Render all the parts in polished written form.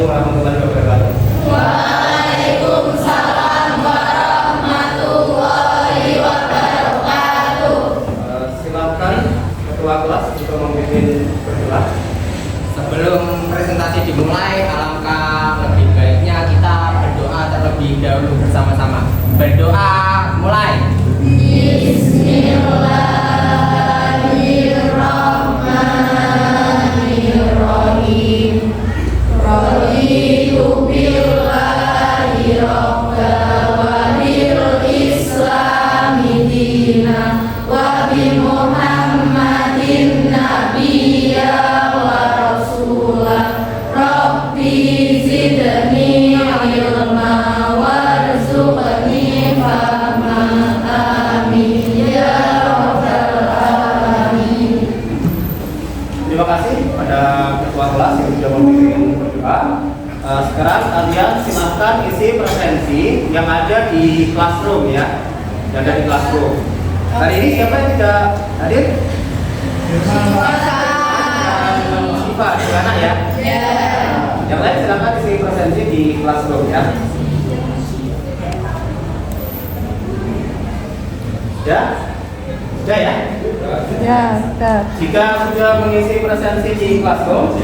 warahmatullahi wabarakatuh. Waalaikumsalam warahmatullahi wabarakatuh. Silakan ketua kelas untuk memimpin berdoa. Sebelum presentasi dimulai, alangkah lebih baiknya kita berdoa terlebih dahulu bersama-sama. Berdoa mulai. Bismillahirrahmanirrahim. Raditu billahi rabba wa bil islami dina wa bi Muhammadin nabiyya wa rasulah. Rabbi zidni ilma warzuqni fahma. Amin ya rabbal alamin. Terima kasih pada ketua kelas yang sudah memimpin berdoa. Sekarang kalian silahkan isi presensi yang ada di classroom ya, yang ada di classroom. Hari ini siapa yang tidak hadir? Siva, di mana ya? Yang lain silahkan isi presensi di classroom ya. Sudah ya? Ya, sudah. Jika sudah mengisi presensi di classroom,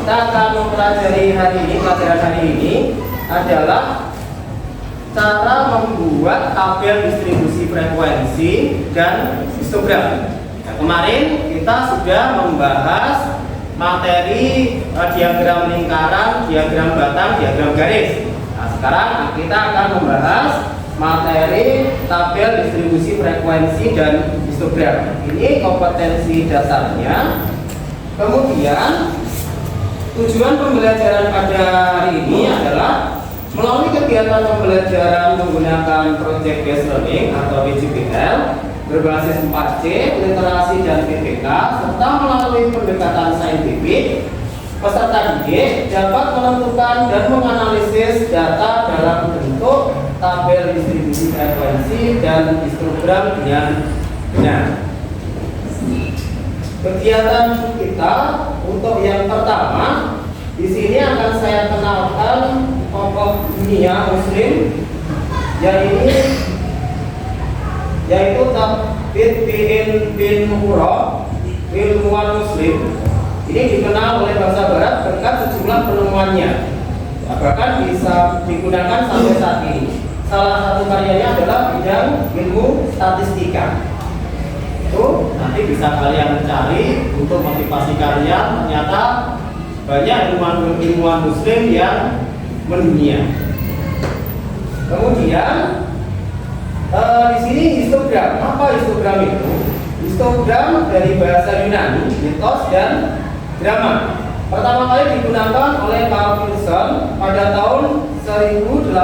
kita akan mempelajari hari ini. Pelajaran hari ini adalah cara membuat tabel distribusi frekuensi dan histogram. Nah, kemarin kita sudah membahas materi diagram lingkaran, diagram batang, diagram garis. Nah, sekarang kita akan membahas materi tabel distribusi frekuensi dan histogram. Ini kompetensi dasarnya. Kemudian tujuan pembelajaran pada hari ini adalah melalui kegiatan pembelajaran menggunakan Project Based Learning atau PJBL berbasis 4C, literasi dan PPK, serta melalui pendekatan saintifik, peserta didik dapat menentukan dan menganalisis data dalam bentuk tabel distribusi frekuensi dan histogram dengan benar. Kegiatan kita untuk yang pertama, di sini akan saya kenalkan tokoh dunia Muslim, yaitu Thabit bin Qurra, ilmuwan Muslim. Ini dikenal oleh bangsa Barat berkat sejumlah penemuannya, bahkan bisa digunakan sampai saat ini. Salah satu karyanya adalah bidang ilmu statistika. Itu nanti bisa kalian cari untuk motivasi kalian. Ternyata banyak ilmuwan Muslim yang mendunia. Kemudian di sini histogram. Apa histogram itu? Histogram dari bahasa Yunani, mitos dan drama. Pertama kali digunakan oleh Carl Pearson pada tahun 1895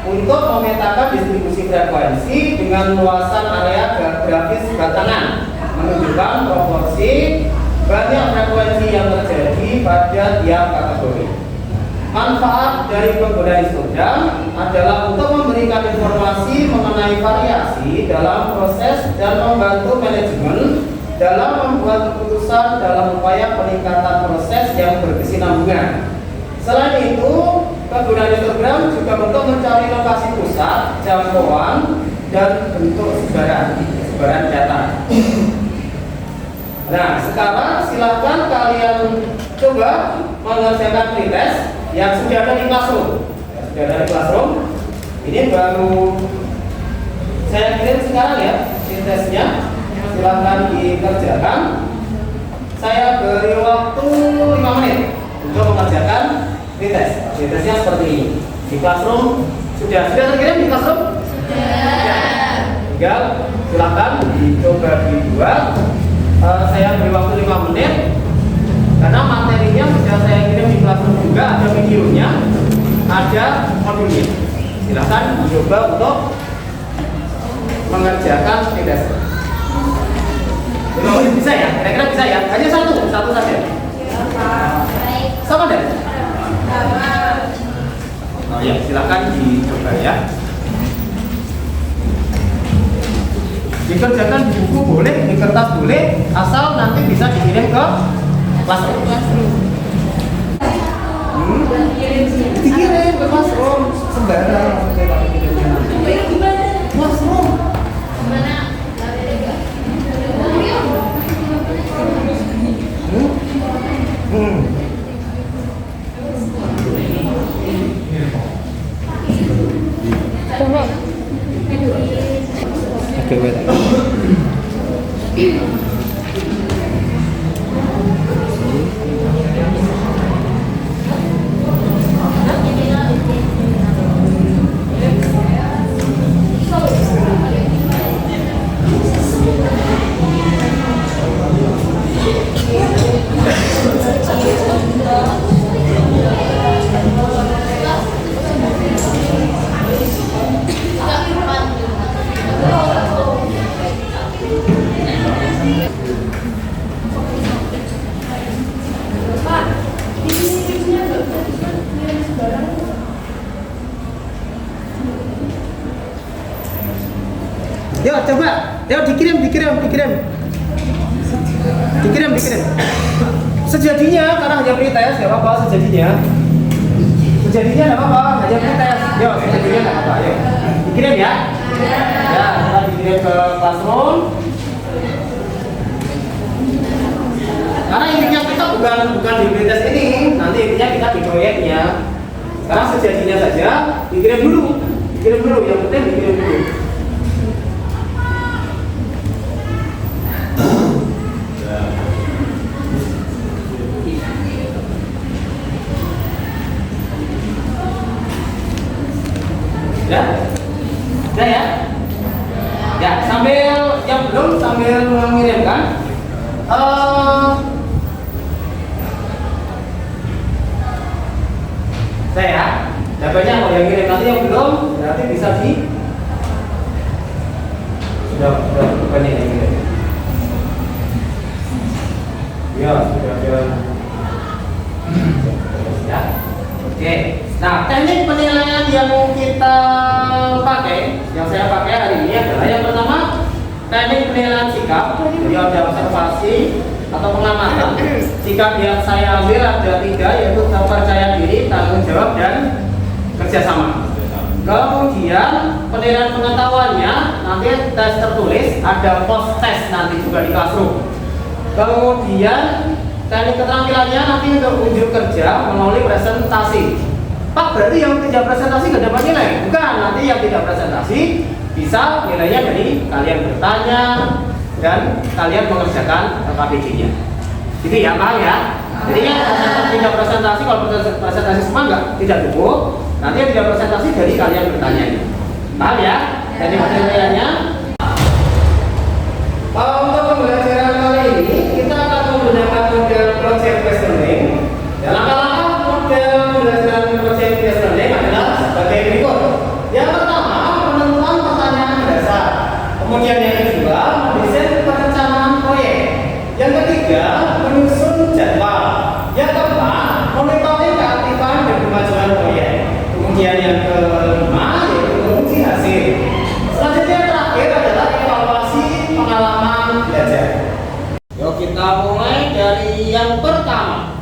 untuk memetakan distribusi frekuensi dengan luasan area grafis batangan, menunjukkan proporsi banyak frekuensi yang terjadi pada tiap kategori. Manfaat dari penggunaan histogram adalah untuk memberikan informasi mengenai variasi dalam proses dan membantu manajemen dalam membuat keputusan dalam upaya peningkatan proses yang berkesinambungan. Selain itu, penggunaan histogram juga untuk mencari lokasi pusat, jangkauan, dan bentuk sebaran data. Nah, sekarang silakan kalian coba mengerjakan pretest yang sudah ada di classroom. Sudah ada di classroom. Ini baru saya kirim sekarang ya, pretestnya. Silakan dikerjakan. Saya beri waktu 5 menit untuk mengerjakan pretest. Pretestnya seperti ini. Di classroom sudah terkirim di classroom? Sudah. Tinggal silakan dicoba dibuat. Saya beri waktu 5 menit karena materinya sudah saya kirim di classroom juga, ada videonya, ada modulnya. Silakan dicoba untuk mengerjakan pretest. Bisa ya? Kira-kira bisa ya? Hanya satu saja. Sama deh. Oh ya, silakan dicoba ya. Dikerjakan di buku boleh, di kertas boleh, asal nanti bisa dikirim ke classroom. ke classroom sembarang kita pikirnya. Classroom. Coba. Oke, wait. Yuk coba, yuk dikirim. Sejadinya, karena hanya pretest, nggak apa-apa sejadinya. Sejadinya nggak apa-apa, hanya pretest. Yuk, sejadinya nggak apa-apa, yuk. Dikirim ya. Ya, kita dikirim ke classroom. Karena intinya kita bukan di pretest ini, nanti intinya kita di proyeknya. Sekarang sejadinya saja, dikirim dulu, yang penting dikirim dulu. Udah ya? Ya, sambil yang belum sambil mengirimkan. Saya jawabannya mau yang ngirim, nanti yang belum berarti bisa di sudah banyak yang ngirim. Ya, sudah ada. Ya. Oke. Nah, teknik penilaian yang kita pakai, yang saya pakai hari ini adalah yang pertama teknik penilaian sikap. Jadi ada observasi atau pengamatan. Sikap yang saya ambil ada 3, yaitu percaya diri, tanggung jawab, dan kerjasama. Kemudian penilaian pengetahuannya nanti tes tertulis, ada post test nanti juga di classroom. Kemudian teknik keterampilannya nanti untuk unjuk kerja melalui presentasi. Pak, berarti yang tidak presentasi nggak dapat nilai? Bukan, nanti yang tidak presentasi bisa nilainya dari kalian bertanya dan kalian mengerjakan KPJ-nya. Gitu ya, Pak ya. Jadi yang tidak presentasi, kalau presentasi semua tidak cukup. Nanti yang tidak presentasi dari kalian bertanya. Paham ya? Jadi penilaiannya. Untuk pembelajaran kali ini kita akan menggunakan model project based learning. Langkah-langkah model pembelajaran project based learning adalah sebagai berikut. Yang pertama, penentuan pertanyaan dasar. Kemudian yang kedua, mendesain perencanaan proyek. Yang ketiga, menyusun jadwal. Yang keempat, monitoring keaktifan dan kemajuan proyek. Kemudian yang kelima, yaitu menguji hasil. Selanjutnya terakhir adalah evaluasi pengalaman belajar. Yuk kita mulai dari yang pertama.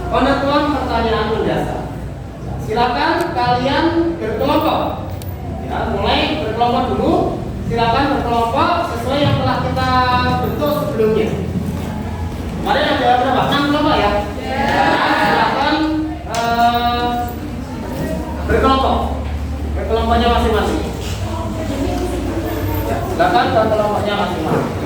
Penentuan pertanyaan mendasar. Silakan kalian berkelompok. Ya, mulai berkelompok dulu. Silakan berkelompok sesuai yang telah kita bentuk sebelumnya. Kemarin ada berapa? 6 kelompok ya? Nah, silakan berkelompok. Berkelompoknya masing-masing. Ya, silakan berkelompoknya masing-masing.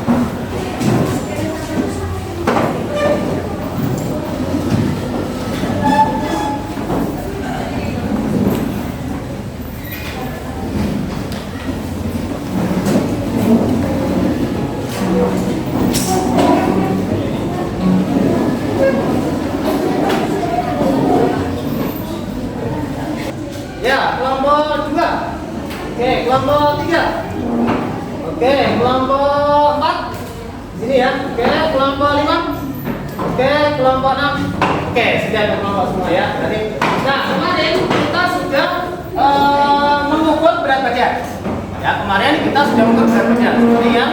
Ya, kelompok 2. Oke, kelompok 3. Oke, kelompok 4. Sini ya. Oke, kelompok 5. Oke, kelompok 6. Oke, sudah ada kelompok semua ya. Berarti, nah kemarin kita sudah mengukur berat badan. Ya, kemarin kita sudah mengukur berat badan. Seperti yang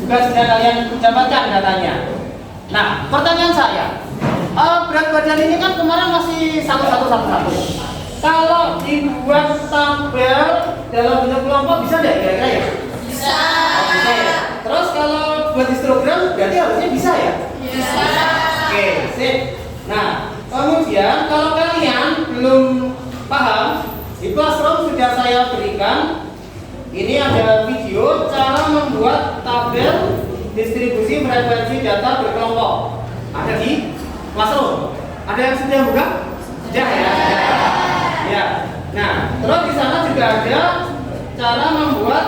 juga sudah kalian dapatkan datanya. Nah, pertanyaan saya, berat badan tabel ini kan kemarin masih satu. Kalau dibuat tabel dalam bentuk kelompok bisa nggak kira-kira ya? Bisa. Oh, bisa ya. Terus kalau buat histogram berarti harusnya bisa ya? Bisa. Oke, sip. Nah, kemudian kalau kalian belum paham, di Classroom sudah saya berikan. Ini ada video cara membuat tabel distribusi frekuensi data berkelompok. Ada di Classroom. Ada yang sudah buka? Sudah ya. Ya. Nah, terus di sana juga ada cara membuat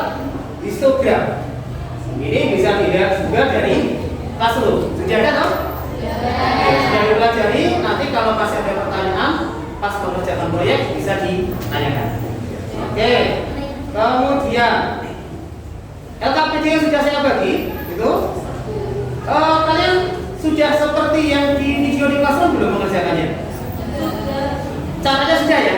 histogram. Ini bisa dilihat juga dari Classroom. Sudah ada toh? Oke, sudah dipelajari. Nanti kalau masih ada pertanyaan pas mengerjakan proyek bisa ditanyakan. Oke. Kemudian LKPD yang sudah saya bagi itu kalian sudah seperti yang di video di Classroom belum mengerjakannya? Caranya sudah ya?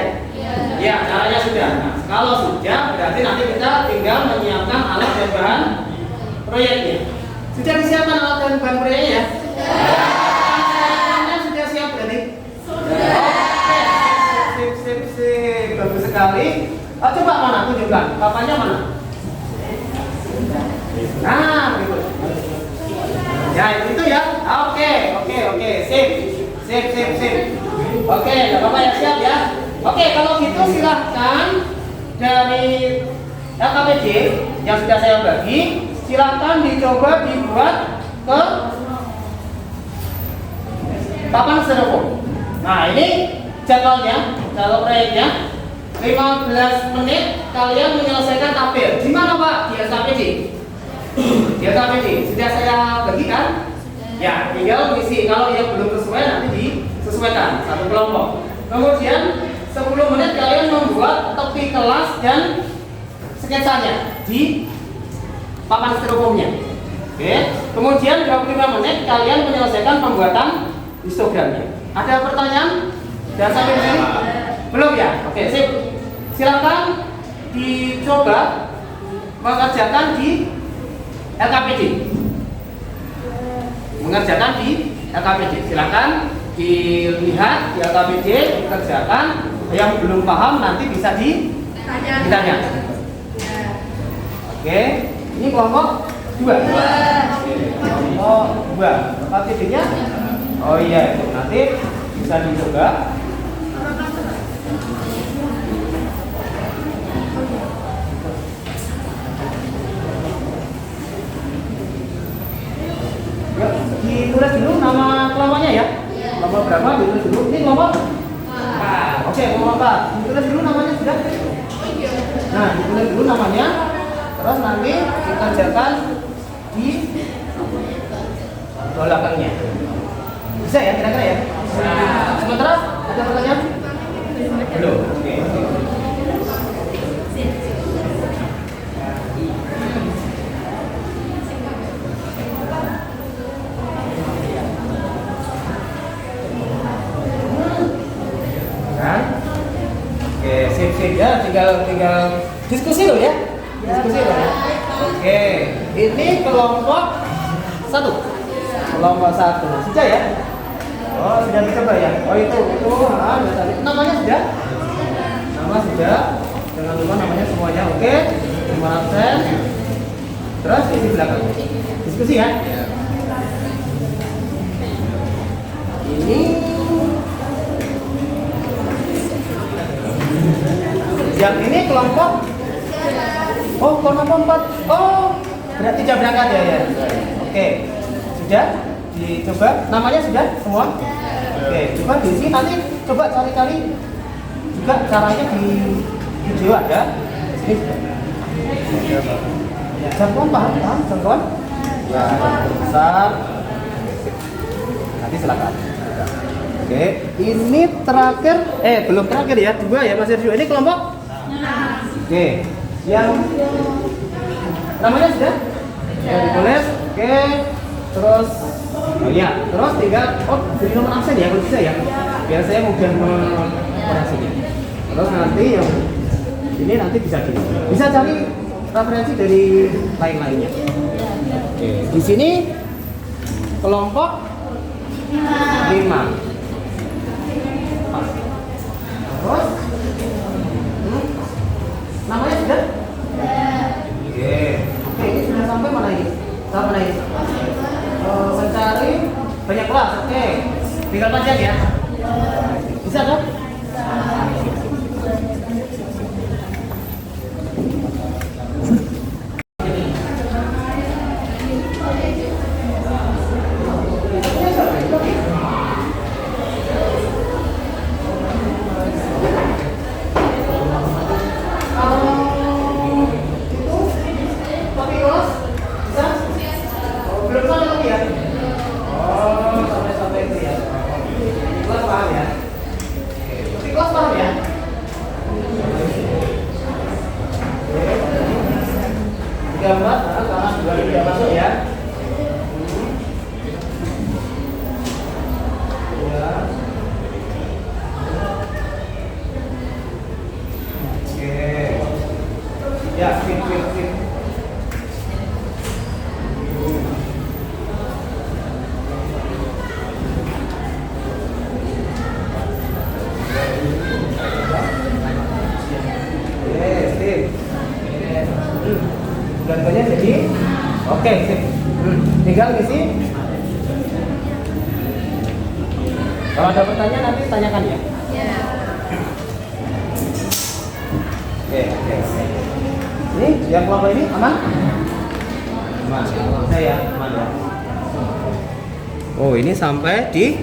Ya, caranya sudah. Nah, kalau sudah berarti nanti kita tinggal menyiapkan alat dan bahan proyeknya. Sudah disiapkan alat dan bahan proyeknya ya? Kalian sudah siap berarti? Sudah. Oke, sip, bagus sekali. Coba mana tunjukkan, papanya mana? Nah, gitu. Ya itu ya. Oke, sip. Oke, nggak apa-apa ya, siap ya. Oke, kalau gitu silahkan dari LKPD yang sudah saya bagi, silahkan dicoba dibuat ke papan styrofoam. Nah, ini jadwalnya, jadwal proyeknya. 15 menit kalian menyelesaikan tabel. Di mana Pak? Di LKPD. Di LKPD sudah saya bagikan. Ya, tinggal isi. Kalau yang belum sesuai nanti disesuaikan satu kelompok. Kemudian 10 menit kalian membuat tepi kelas dan sketsanya di papan styrofoamnya. Oke. Kemudian 25 menit kalian menyelesaikan pembuatan histogramnya. Ada pertanyaan? Sudah sampai di sini? Belum ya? Oke, sip. Silakan dicoba mengerjakan di LKPD. Mengerjakan di LKPD. Silakan dilihat di LKPD, dikerjakan. Yang belum paham nanti bisa ditanya. Oke, ini kelompok 2. Kelompok 2. LKPD-nya? Oh iya, nanti bisa dicoba. Ya, ditulis dulu nama kelompoknya ya. Kelompok berapa? Ditulis dulu. Ini kelompok? Oke, kelompok 4. Ditulis dulu namanya sudah? Nah, ditulis dulu namanya. Terus nanti kita kerjakan di belakangnya. Bisa ya kira-kira ya? Sementara ada pertanyaan? Belum. Oke. Oke, sip ya, tinggal diskusi loh ya. Diskusi loh ya. Oke, ini kelompok 1. Kelompok 1. Sudah ya? Oh, sudah dicoba ya? Oh, itu. Namanya sudah? Nama sudah. Jangan lupa namanya semuanya. Oke. 500. Terus isi belakang. Diskusi ya? Ini yang ini kelompok. Oh, kelompok 4. Oh, berarti jam berangkat ya. Oke. Sudah dicoba. Namanya sudah semua? Oke, coba diisi nanti coba cari-cari juga caranya di video ada. Sini. Jangkauan paham? Jangkauan? Ya, jangkauan besar. Nanti silakan. Oke, ini terakhir, belum terakhir ya, 2 ya, masih ada 2. Ini kelompok? Oke, yang namanya sudah? Ya, ditulis. Oke, terus, oh iya, terus tinggal, jadi nomor absen ya, kalau bisa ya, biar saya mudah mengoperasinya. Terus nanti yang ini nanti bisa cari referensi dari lain-lainnya. Oke, di sini kelompok 5. Oke. Tinggal panjang ya. Bisa kan? Gambar, karena dua tidak masuk ya. Ya. Oke. Ya, sip. Gambarnya jadi oke, sip. Tinggal ngisi. Kalau ada pertanyaan nanti tanyakan ya. Oke. Ini yang kelompok ini aman? Aman. Saya aman ya. Oh, ini sampai di.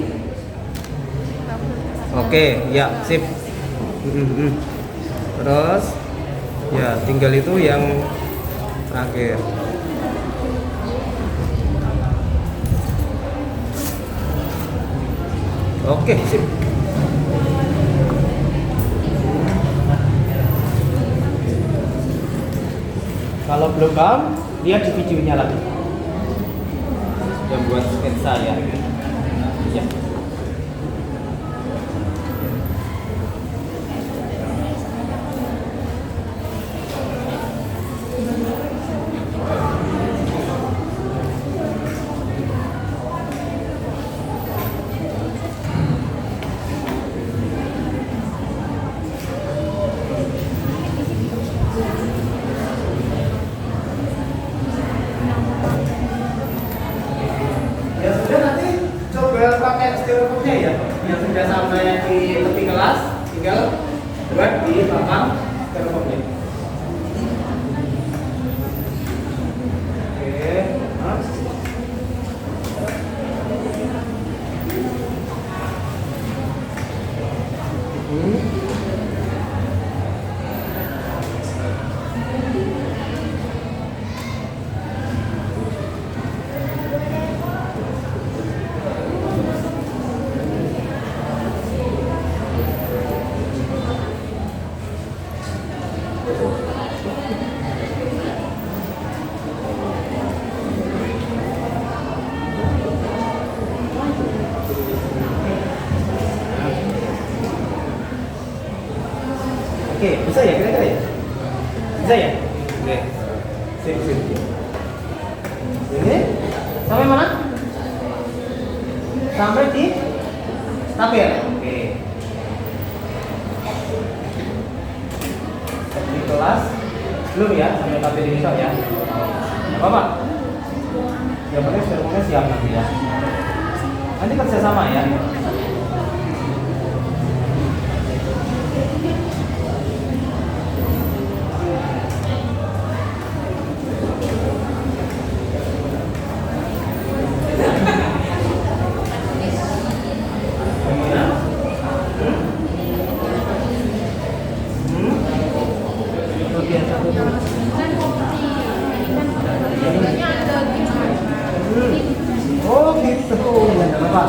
Oke, ya, sip. Terus ya tinggal itu yang terakhir. Oke, sip. Kalau belum paham, lihat di videonya lagi. Yang buat sketsa ya. Ya. Pakai styrofoamnya ya, yang sudah sampai di tepi kelas, tinggal buat di belakang styrofoamnya. Oke, Oke, bisa ya kira-kira ya? Bisa ya? Oke. Sip. Ini sampai mana? Sampai di tabel. Oke. Di kelas belum ya, sampai tabel ini ya. Apa? Yang penting semuanya siap nanti ya. Nanti kerja sama ya. Oh gitu, ya nggak apa-apa.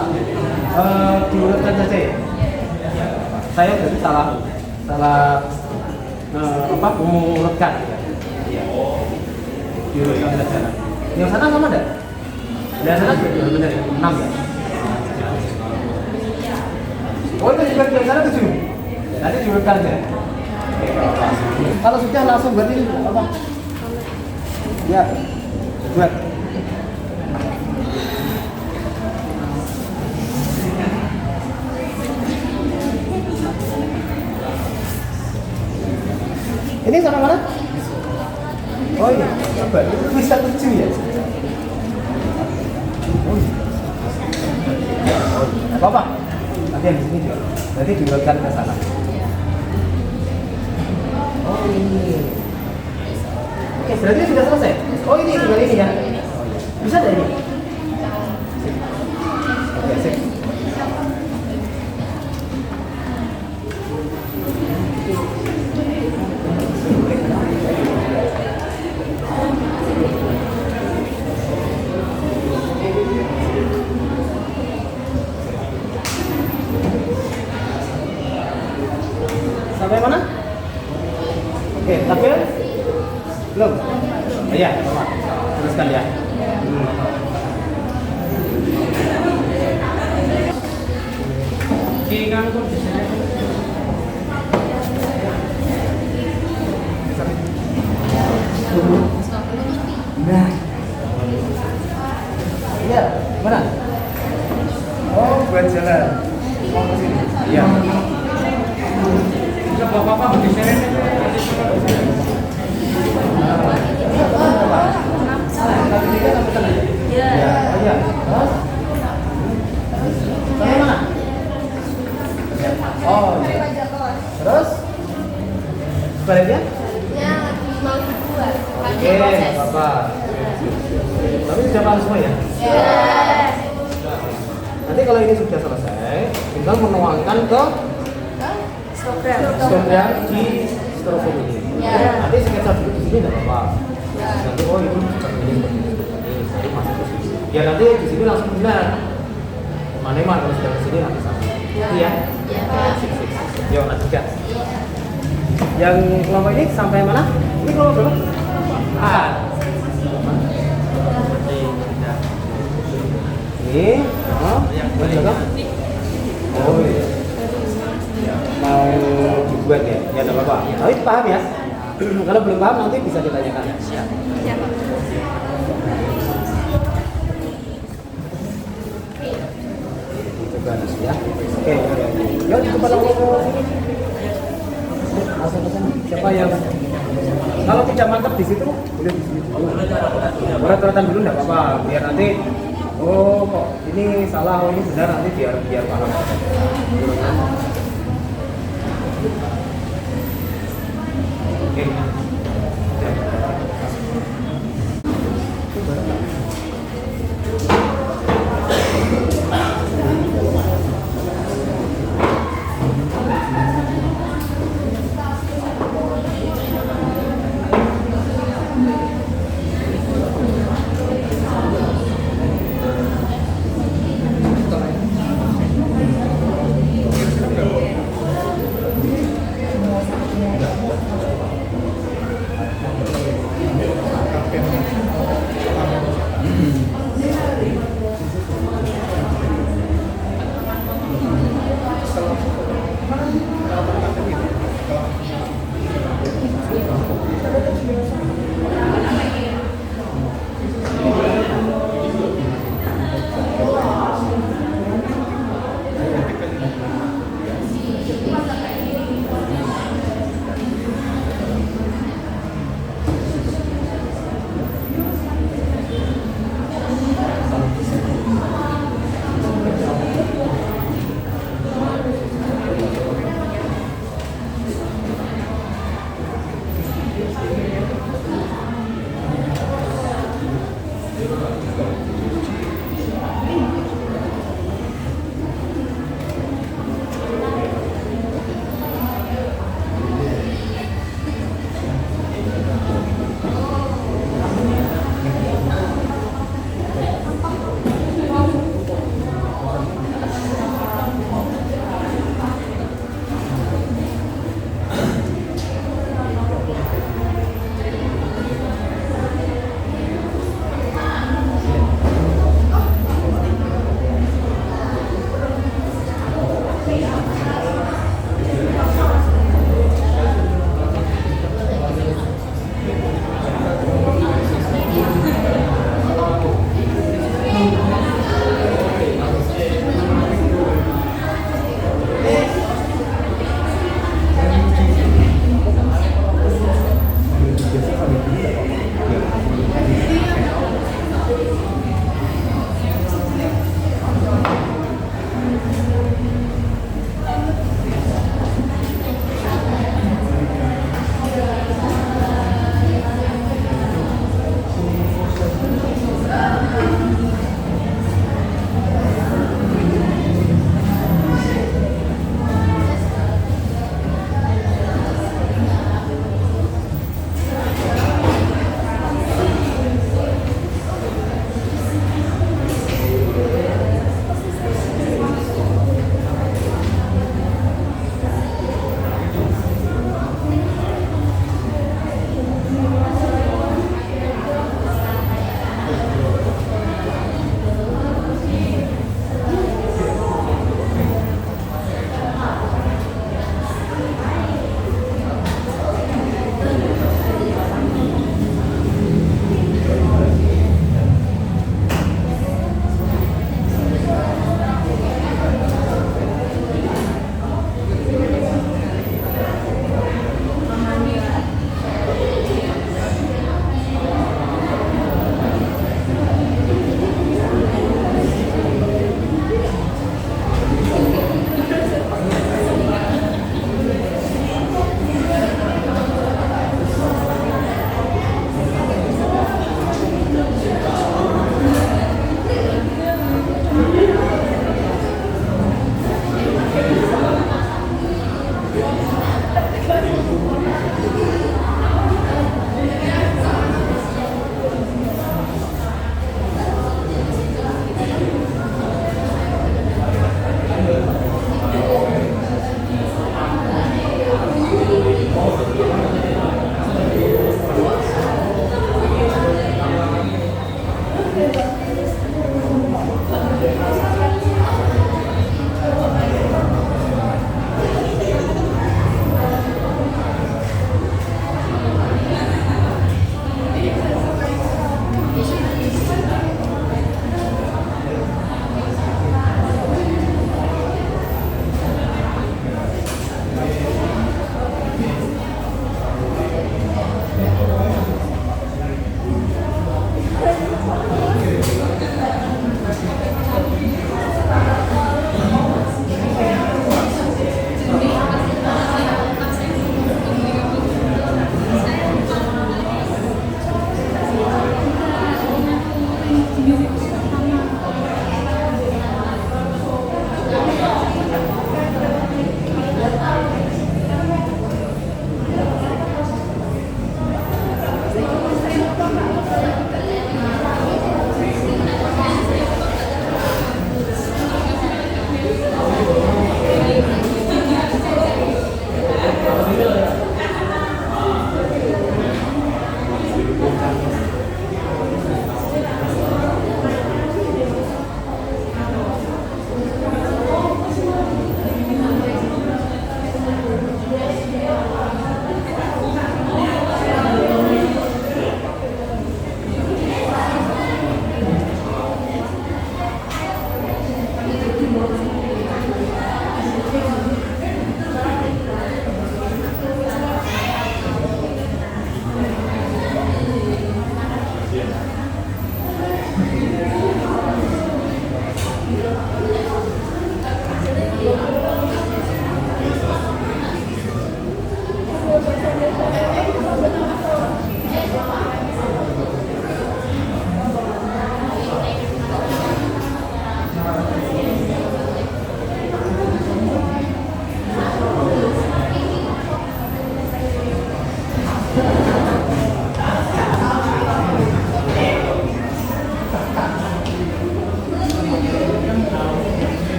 Diurutkan saja ya. Saya jadi salah mengurutkan. Diurutkan saja. Yang sana sama enggak? Yang sana benar ya, 6 ya. Oh itu juga yang sana 7. Nanti diurutkan aja. Kalau sudah langsung buat ini apa? Ya, buat. Ini sama mana? Oh iya, coba itu bisa 7 ya. Oh, iya. Apa? Nanti yang di sini juga. Nanti diurutkan ke sana. Oh ini. Oke, berarti sudah selesai. Oh ini tinggal ini ya. Bisa ada ini. Oke, sip. Sampai mana? Oke, tapi belum. Oh, iya, teruskan ya. Nah, iya, mana? Oh, buat jalan. Mau ke sini? Iya. Bapak-bapak bergeser. Ya. Oh iya. Sampai mana? Oh, iya. Terus? Sebaliknya? Yang mau dibuat. Oke, Bapak. Tapi sudah paham semua ya? Ya. Nanti kalau ini sudah selesai, tinggal menuangkan ke stop yang di styrofoam ini. Ya. Nanti sketsa dulu di sini nggak apa-apa. Nanti oh itu seperti ini, baru masuk ke sini. Ya nanti di sini langsung benar. Mana kalau sudah ke sini nanti sama. Iya. Sip. Yo lanjutkan. Yang kelompok ini sampai mana? Ini kelompok berapa? Ini, yang berapa? Oh iya. Mau dibuat ya? Ya tidak apa-apa. Tapi paham ya? Kalau belum paham nanti bisa ditanyakan. Siap. Coba ya. Oke. Yuk coba langsung sini. Langsung ke sana. Siapa yang kalau tidak mantap di situ boleh di sini dulu. Urat-uratan dulu tidak apa-apa. Biar nanti oh kok ini salah, oh ini benar, nanti biar paham. Oke.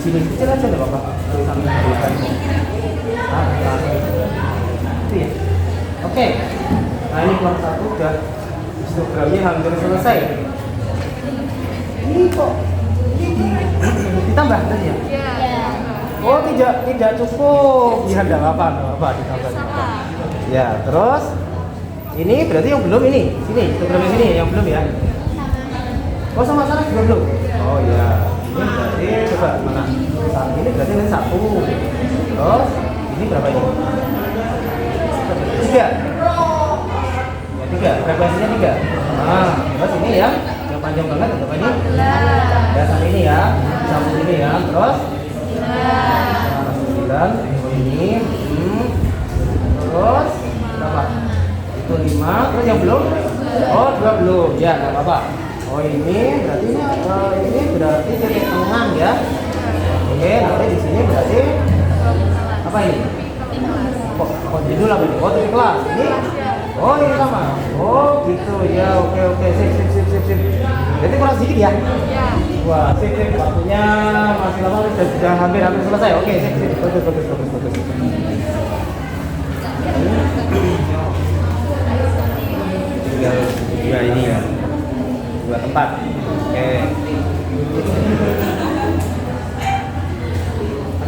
Sini kecil aja deh Bapak. Tulisan tulisannya. Itu ya. Oke. Nah ini kelas 1 udah histogramnya hampir selesai. Ini kok ditambah tadi ya? Iya. Oh tidak cukup. Ya enggak apa-apa ditambah. Ya, terus ini berarti yang belum ini. Sini, histogramnya sini yang belum ya. Oh sama sana juga belum. Oh ya. Ini berarti coba mana? Saat ini berarti ini 1. Terus ini berapa ini? 3. Ya 3. Frekuensinya 3. Nah, terus ini ya, yang panjang banget berapa ini? Dasar ini ya, sambung ini ya. Terus 9. Oh ini. Terus berapa? Itu 5. Terus yang belum? Oh 2 belum. Ya nggak apa-apa. Oh ini berarti ini berarti titik tengah ya. Oke, nanti di sini berarti apa ini? Kok judul apa ini? Oh titik kelas ini. Oh ini sama. Oh gitu ya. Oke sip. Jadi kurang sedikit ya? Wah sip. Waktunya masih lama sudah hampir selesai. Oke sip. Bagus. Tinggal ya ini ya. 2 tempat. Oke.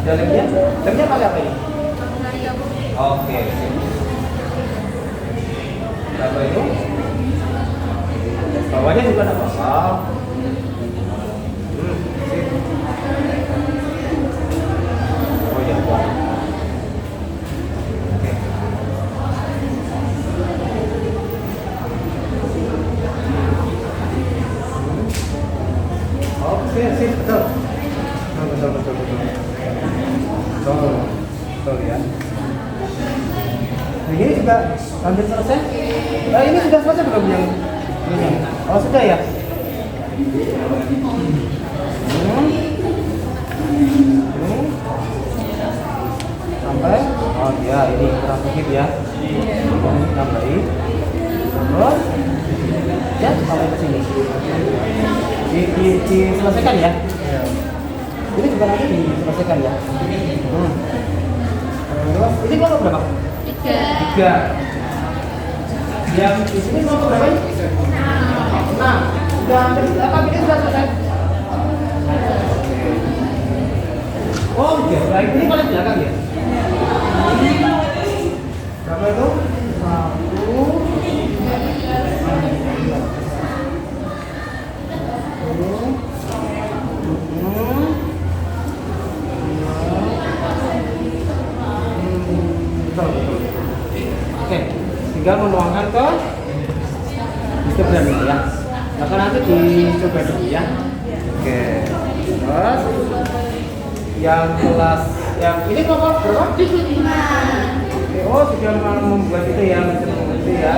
Ada lemnya? Lemnya pakai apa ini? Oke. Berapa itu? Bawahnya juga ada apa? Sip. Oh ya, buat. Oke, sip, betul ya. Nah, ini juga hampir selesai. Nah, ini sudah selesai belum yang ini? Oh sudah ya. Sampai. Oh ya, ini kurang sedikit ya. Tambahin. Terus ya sampai ke sini. Diselesaikan ya. Ini juga nanti diselesaikan ya. Terus ini kelompok berapa? 3. Yang di sini kelompok berapa? 6. Sudah hampir apa ini sudah selesai? Oh iya, baik. Ini paling belakang ya. Berapa itu? 1. betul. Oke, tinggal menuangkan ke histogram ini ya. Maka nanti dicoba dulu ya. Oke, terus yang kelas yang ini kelompok berapa? 5. Oke, oh sudah membuat itu ya, mencoba itu ya.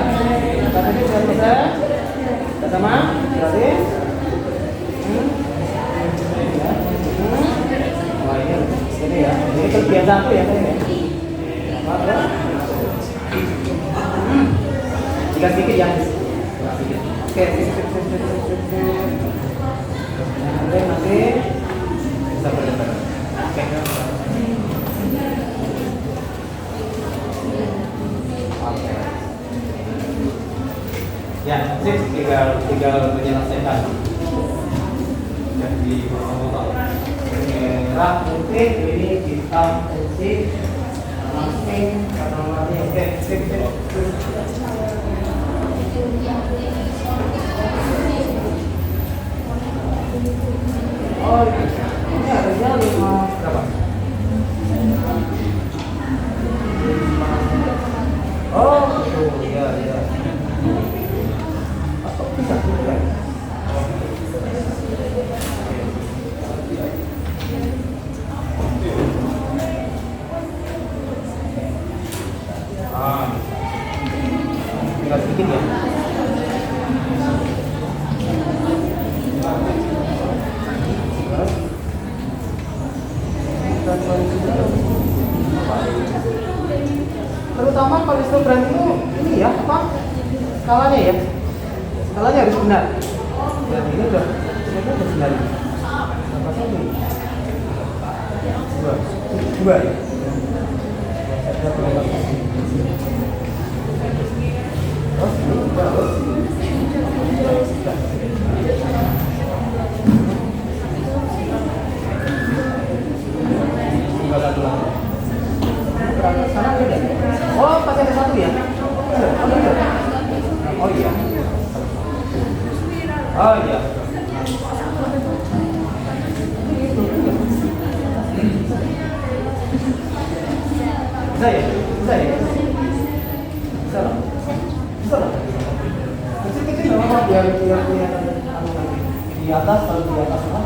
Katanya sudah selesai. Sudah sama? Berarti? Wah ini ya, ini kebiasaan tuh ya ini. Apa? Jika sedikit ya. Oke, nanti bisa berdebat. Oke. Oke. Ya, tinggal menyelesaikan. Jadi foto-foto. Merah putih ini hitam putih pink warna warni. Oke, sip. Oh, ini harusnya 5 berapa? Oh, iya. Atau bisa juga. Tinggal sedikit ya. Terutama kalau histogram itu ini ya apa? Skalanya ya. Skalanya harus benar. Dan ini udah benar. Berapa satu? 2 ya. Terus ini terus. Sana beda. Oh, pakai ada satu ya? Oh iya. Oh iya. Bisa ya? Bisa ya? Bisa lah. Bisa lah. Kecil-kecil nggak apa-apa biar kelihatan di atas, kalau di atas semua.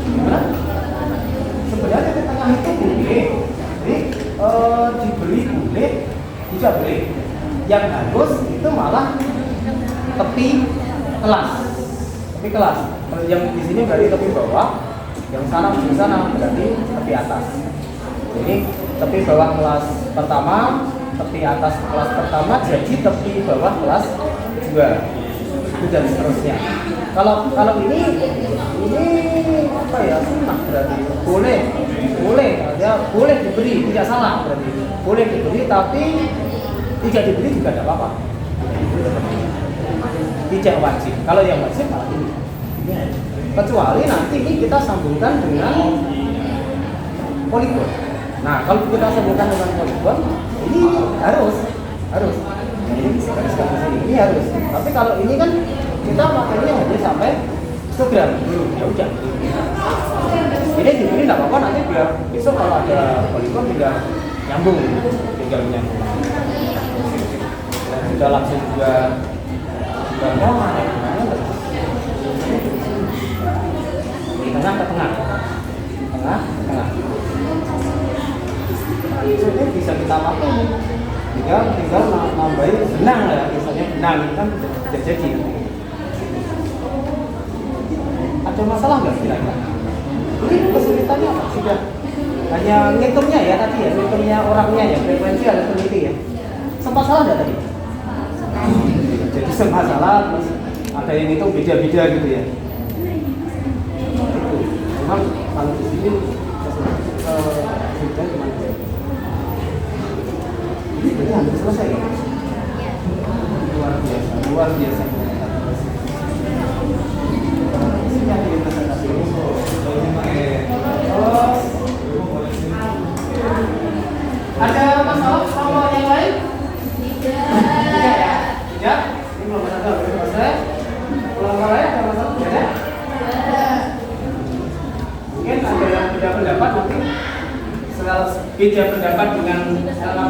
Gimana? Sebenarnya di tengah itu boleh, jadi diberi boleh, bisa boleh. Yang harus itu malah tepi kelas. Kalau yang di sini berarti tepi bawah, yang sana di sana berarti tepi atas. Jadi tepi bawah kelas pertama, tepi atas kelas pertama, jadi tepi bawah kelas 2 itu dan seterusnya. Kalau ini apa ya, sunnah berarti boleh ya, boleh diberi, tidak salah berarti boleh diberi, tapi tidak diberi juga tidak apa-apa, tidak wajib. Kalau yang wajib malah ini, kecuali nanti ini kita sambungkan dengan poligon. Nah, kalau kita sambungkan dengan poligon, ini harus. Ini harus. Tapi kalau ini kan kita makanya hanya sampai histogram. Ya udah. Ini diberi nggak apa-apa, nanti biar besok kalau ada poligon tinggal nyambung. Dan sudah langsung juga di tengah ke tengah. Ini bisa kita pakai. Tinggal nambahin benang lah, misalnya benang kan jadi. Ada masalah nggak kira-kira? Ini kesulitannya apa? Sudah hanya ngitungnya ya tadi ya, ngitungnya orangnya ya, frekuensi ada peneliti ya. Sempat salah nggak tadi? Jadi sempat salah, terus ada yang hitung beda-beda gitu ya. Itu memang kalau di sini sudah cuma ini hampir selesai ya? Luar biasa. Ada masalah sama yang lain? Tidak ya? Tidak? Ini belum selesai. beda pendapat dengan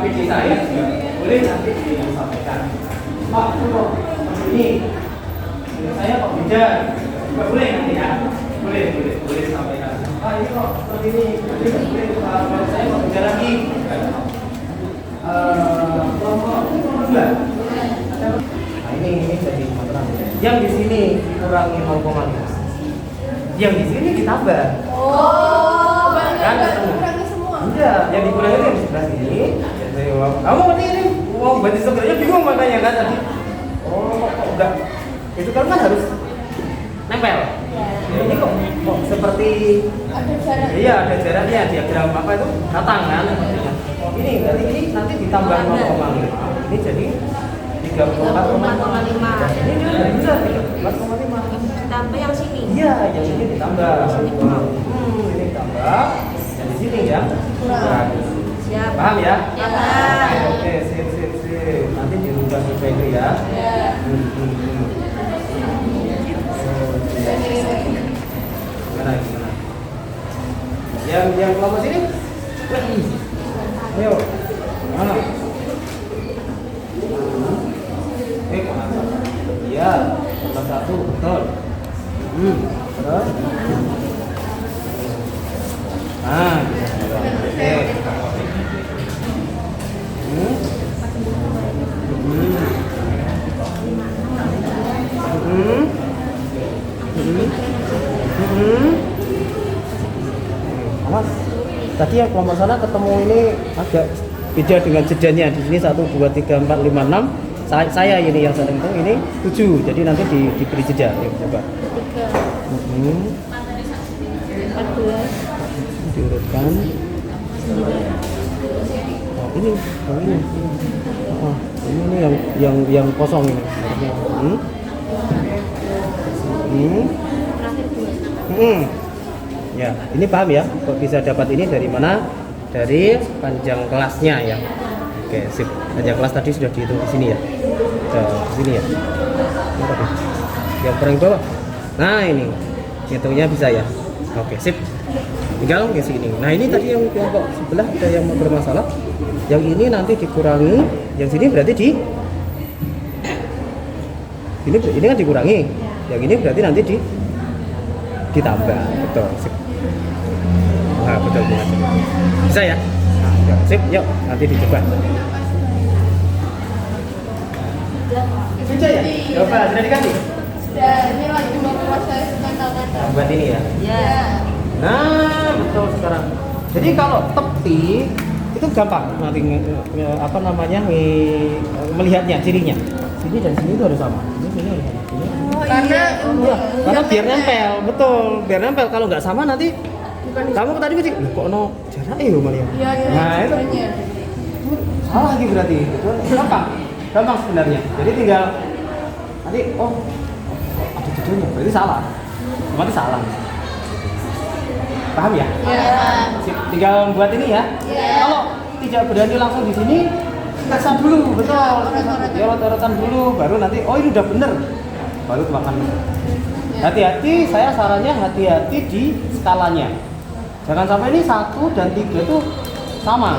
PD saya juga boleh nanti disampaikan. Pak, itu kok ini saya kok beda, juga boleh nanti ya. Boleh disampaikan. Pak, ini kok seperti ini, boleh saya kok beda lagi. Enggak. Nah, ini jadi masalah. Yang di sini dikurangi 0,5. Yang di sini ditambah. Oh, Kan kurangi semua. enggak, yang dikurangi itu yang di sebelah sini. Kamu ngerti ini? Mau berarti sebenarnya bingung makanya kan tadi. Oh, kok enggak? Itu kan harus nempel. Ya, ini kok seperti Ada jarak. iya ada jaraknya diagram apa itu datang kan sepertinya. Oh, ini berarti ini nanti ditambah 0,5. Ini jadi 34,5. Ini dia udah bisa 34,5. Ditambah yang sini. Iya, yang ini ditambah. Ini ditambah. Yang di sini ya. Kurang. Siap. Paham ya? Ya. Oke, sip. Nanti dirubah seperti itu ya. Ya. Gimana? Yang kelompok sini? Ayo. Mana? Iya, kelompok 1, betul. Terus? Nah, oke. Awas. Tadi yang kelompok sana ketemu ini agak beda dengan jedanya. Di sini 1, 2, 3, 4, 5, 6. Saya ini yang saya hitung ini 7. Jadi nanti diberi jeda. Yuk, coba. 14. Diurutkan. Oh, ini. Oh, ini yang kosong ini. Ya, ini paham ya? Kok bisa dapat ini dari mana? Dari panjang kelasnya ya. Oke, sip. Panjang kelas tadi sudah dihitung di sini ya. Di sini ya. Ini tadi. Yang paling bawah. Nah, ini. Hitungnya bisa ya. Oke, sip. Tinggal ke sini. Nah, ini tadi yang kelompok sebelah ada yang bermasalah. Yang ini nanti dikurangi, yang sini berarti ini kan dikurangi. Yang ini berarti nanti ditambah. Betul, sip. Nah, betul banget. Bisa ya? Nah, sip, yuk nanti dicoba. Bisa ya? Coba, sudah dikasih? Sudah, ini lagi mau proses tantangan. Nah, buat ini ya. Ya. Nah, betul sekarang. Jadi kalau tepi itu gampang nanti apa namanya melihatnya cirinya. Sini dan sini itu harus sama. Ini harus sama. Karena biar nempel, betul. Biar nempel. Kalau nggak sama nanti kamu tadi mesti kok no jarak Maria. Iya. Nah, itu salah lagi berarti. Itu gampang sebenarnya. Jadi tinggal nanti ada judulnya, berarti salah. Berarti salah. Paham ya? Iya. Tinggal buat ini ya. Iya. Kalau tidak berani langsung di sini, periksa dulu, betul. Ya rata-rata dulu, baru nanti ini udah bener, baru makan. Hati-hati, saya sarannya hati-hati di skalanya. Jangan sampai ini 1 dan 3 itu sama.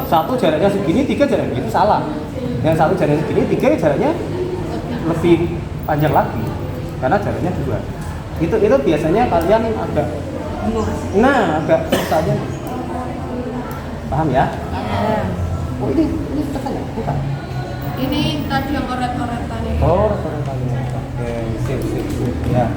1 jaraknya segini, 3 jaraknya itu salah. Yang 1 jaraknya segini, 3 jaraknya lebih panjang lagi, karena jaraknya 2. Itu biasanya kalian agak susah aja. Paham ya? Oh ini tekan ya? Bukan. Ini tadi yang oret-oretan ini. Oh, oret-oretannya. Oke, sip. Ya.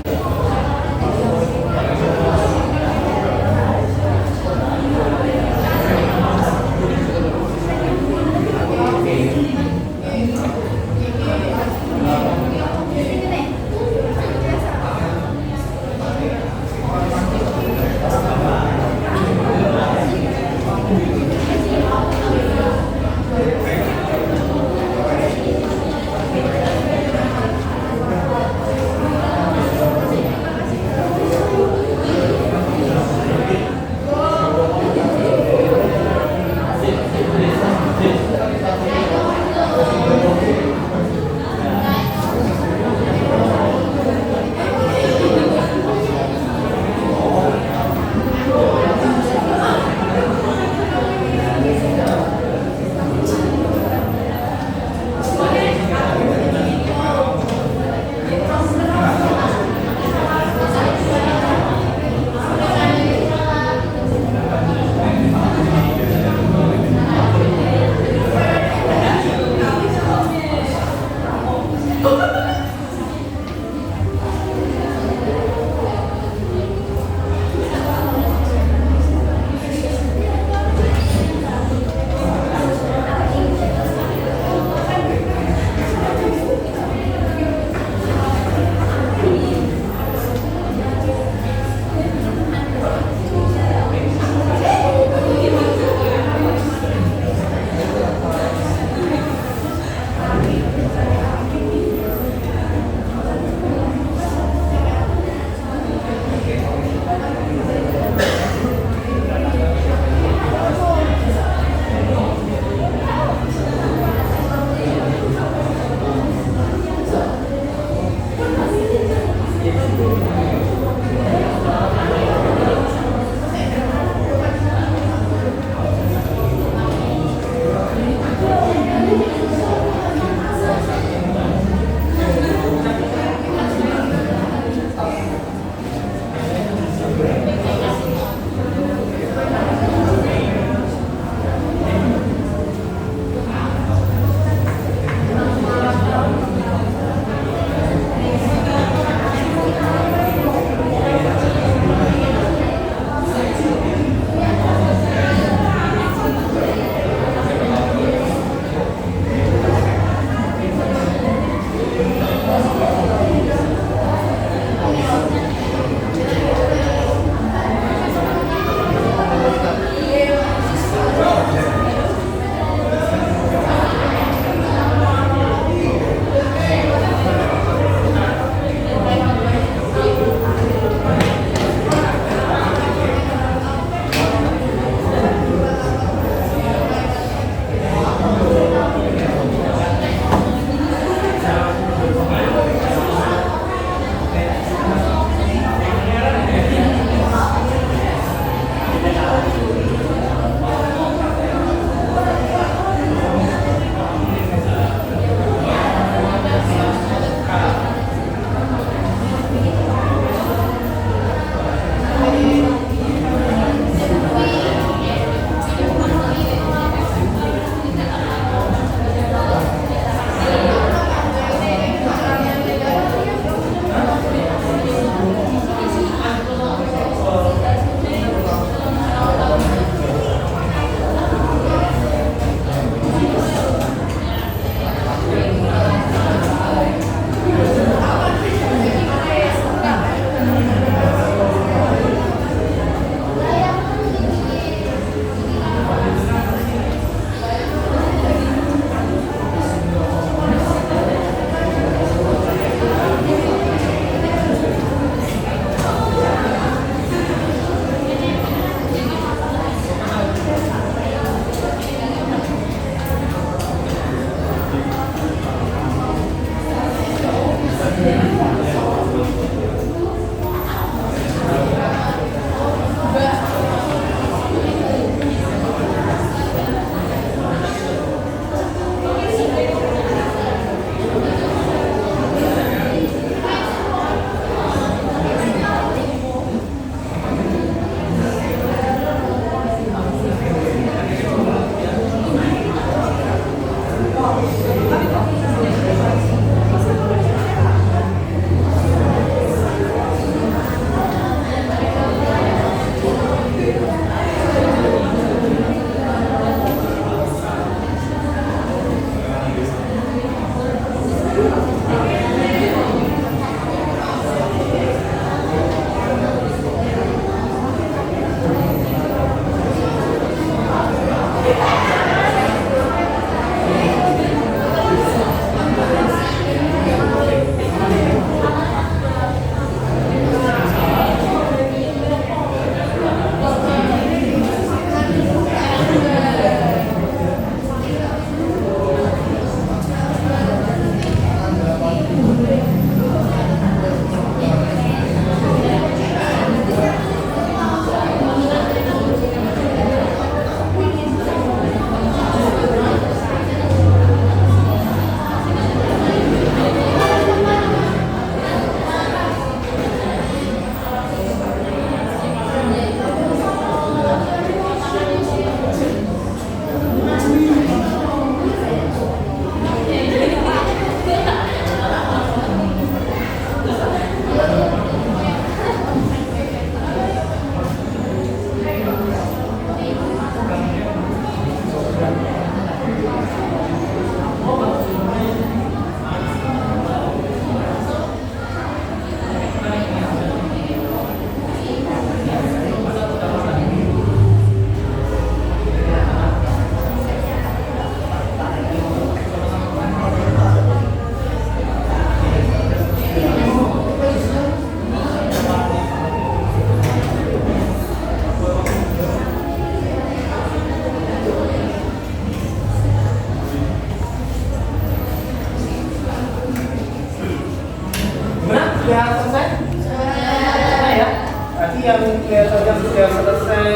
sudah selesai? Selesai ya. Berarti yang sudah selesai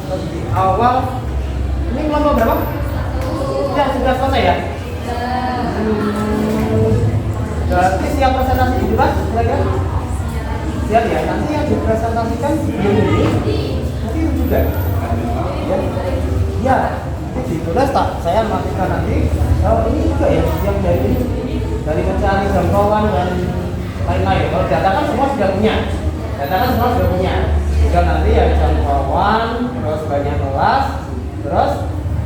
lebih awal. Ini kelompok berapa? Sudah selesai ya? Berarti siap presentasi di depan? Siap ya? Nanti yang dipresentasikan sebelum ini nanti juga ya, itu ditulis tak? Saya matikan nanti. Oh ini juga ya, yang dari mencari jangkauan dan lain-lain. Kalau data kan semua sudah punya. Tinggal nanti ya jangkauan, terus banyak kelas, terus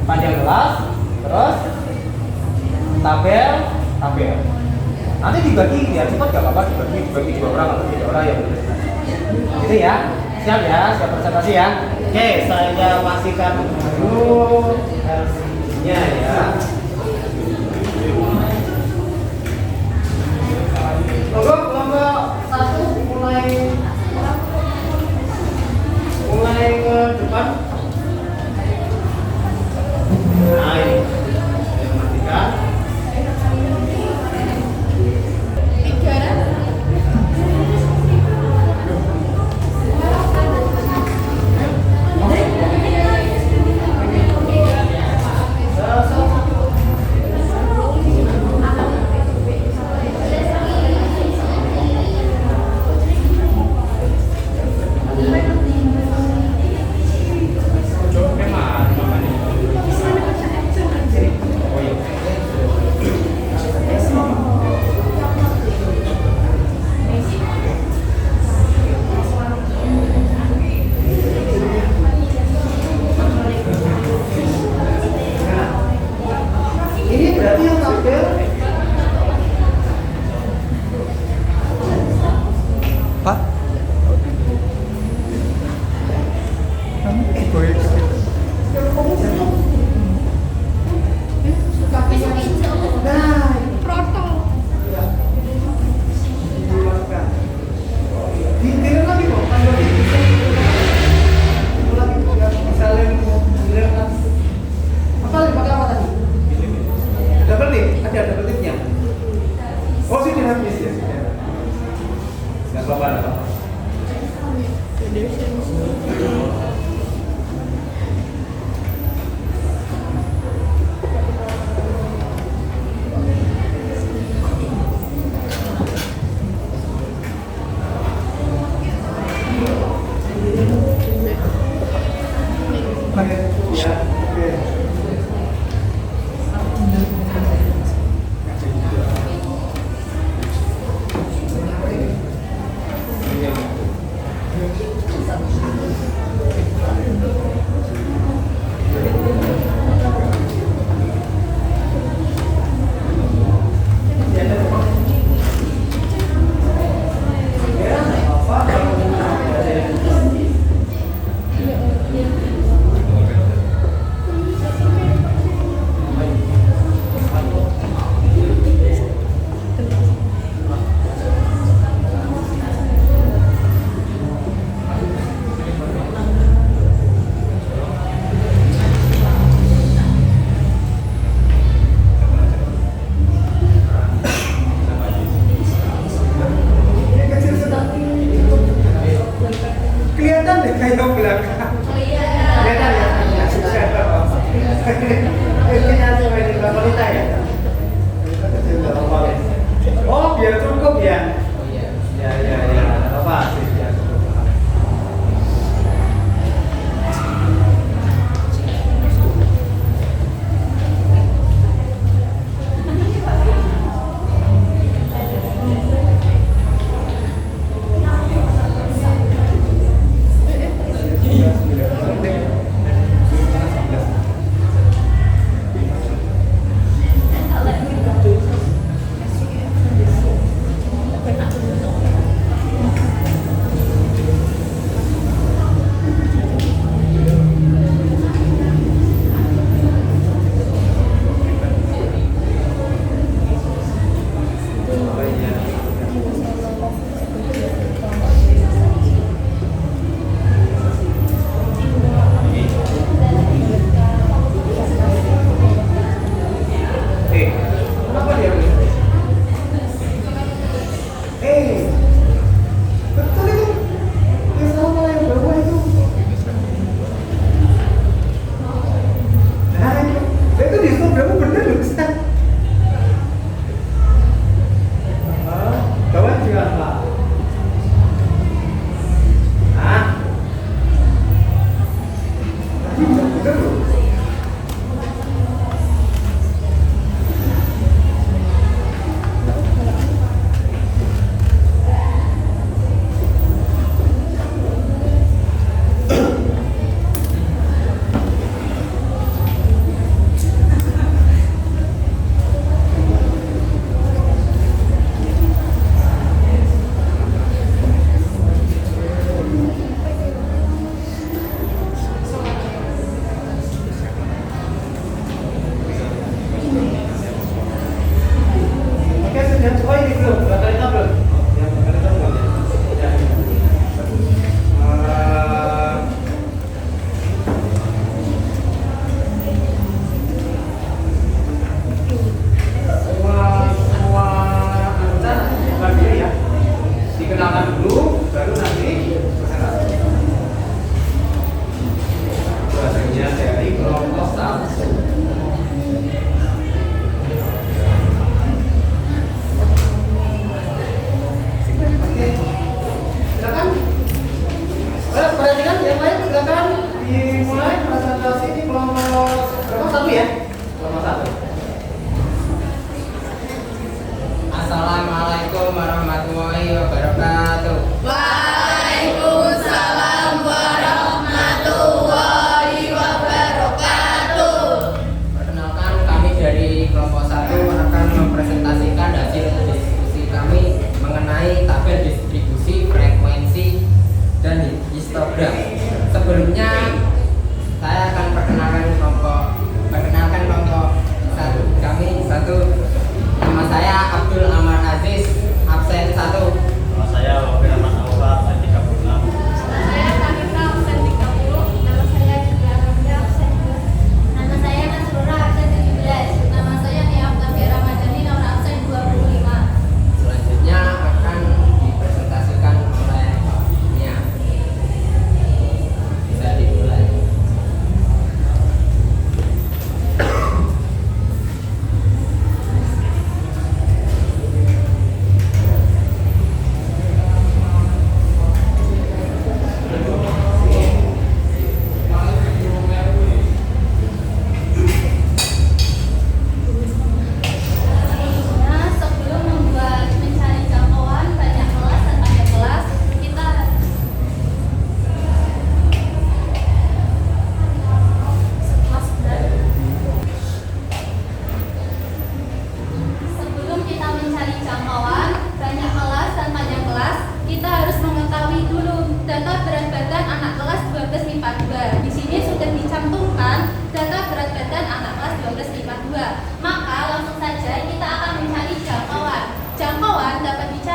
panjang kelas, terus tabel. Nanti dibagi ya cepat gak apa-apa, dibagi 2 orang atau 3 orang yang gitu ya. Siap ya, siap presentasi ya. Oke, saya pastikan dulu LCD-nya ya. Kelompok 1 mulai ke depan. Nah ini saya matikan.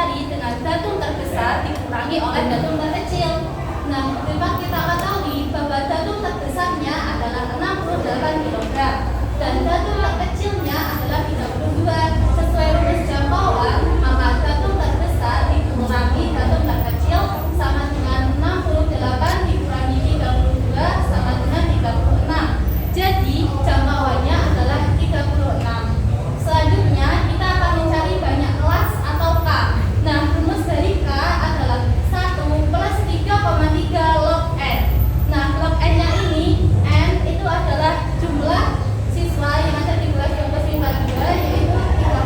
dicari dengan datum terbesar dikurangi oleh datum terkecil. Nah, dapat kita ketahui bahwa datum terbesarnya adalah 68 kg dan datum terkecilnya adalah 32. Sesuai rumus jangkauan, maka datum terbesar dikurangi datum terkecil sama dengan 68 dikurangi 32 sama dengan 36. Jadi, jangkauannya adalah 36. Selanjutnya, kita akan mencari banyak kelas atau K. Nah, rumus dari K adalah 1 plus 3,3 log N. Nah, log N-nya ini, N itu adalah jumlah siswa yang ada di kelas 12 IPA 2, yaitu 3,3.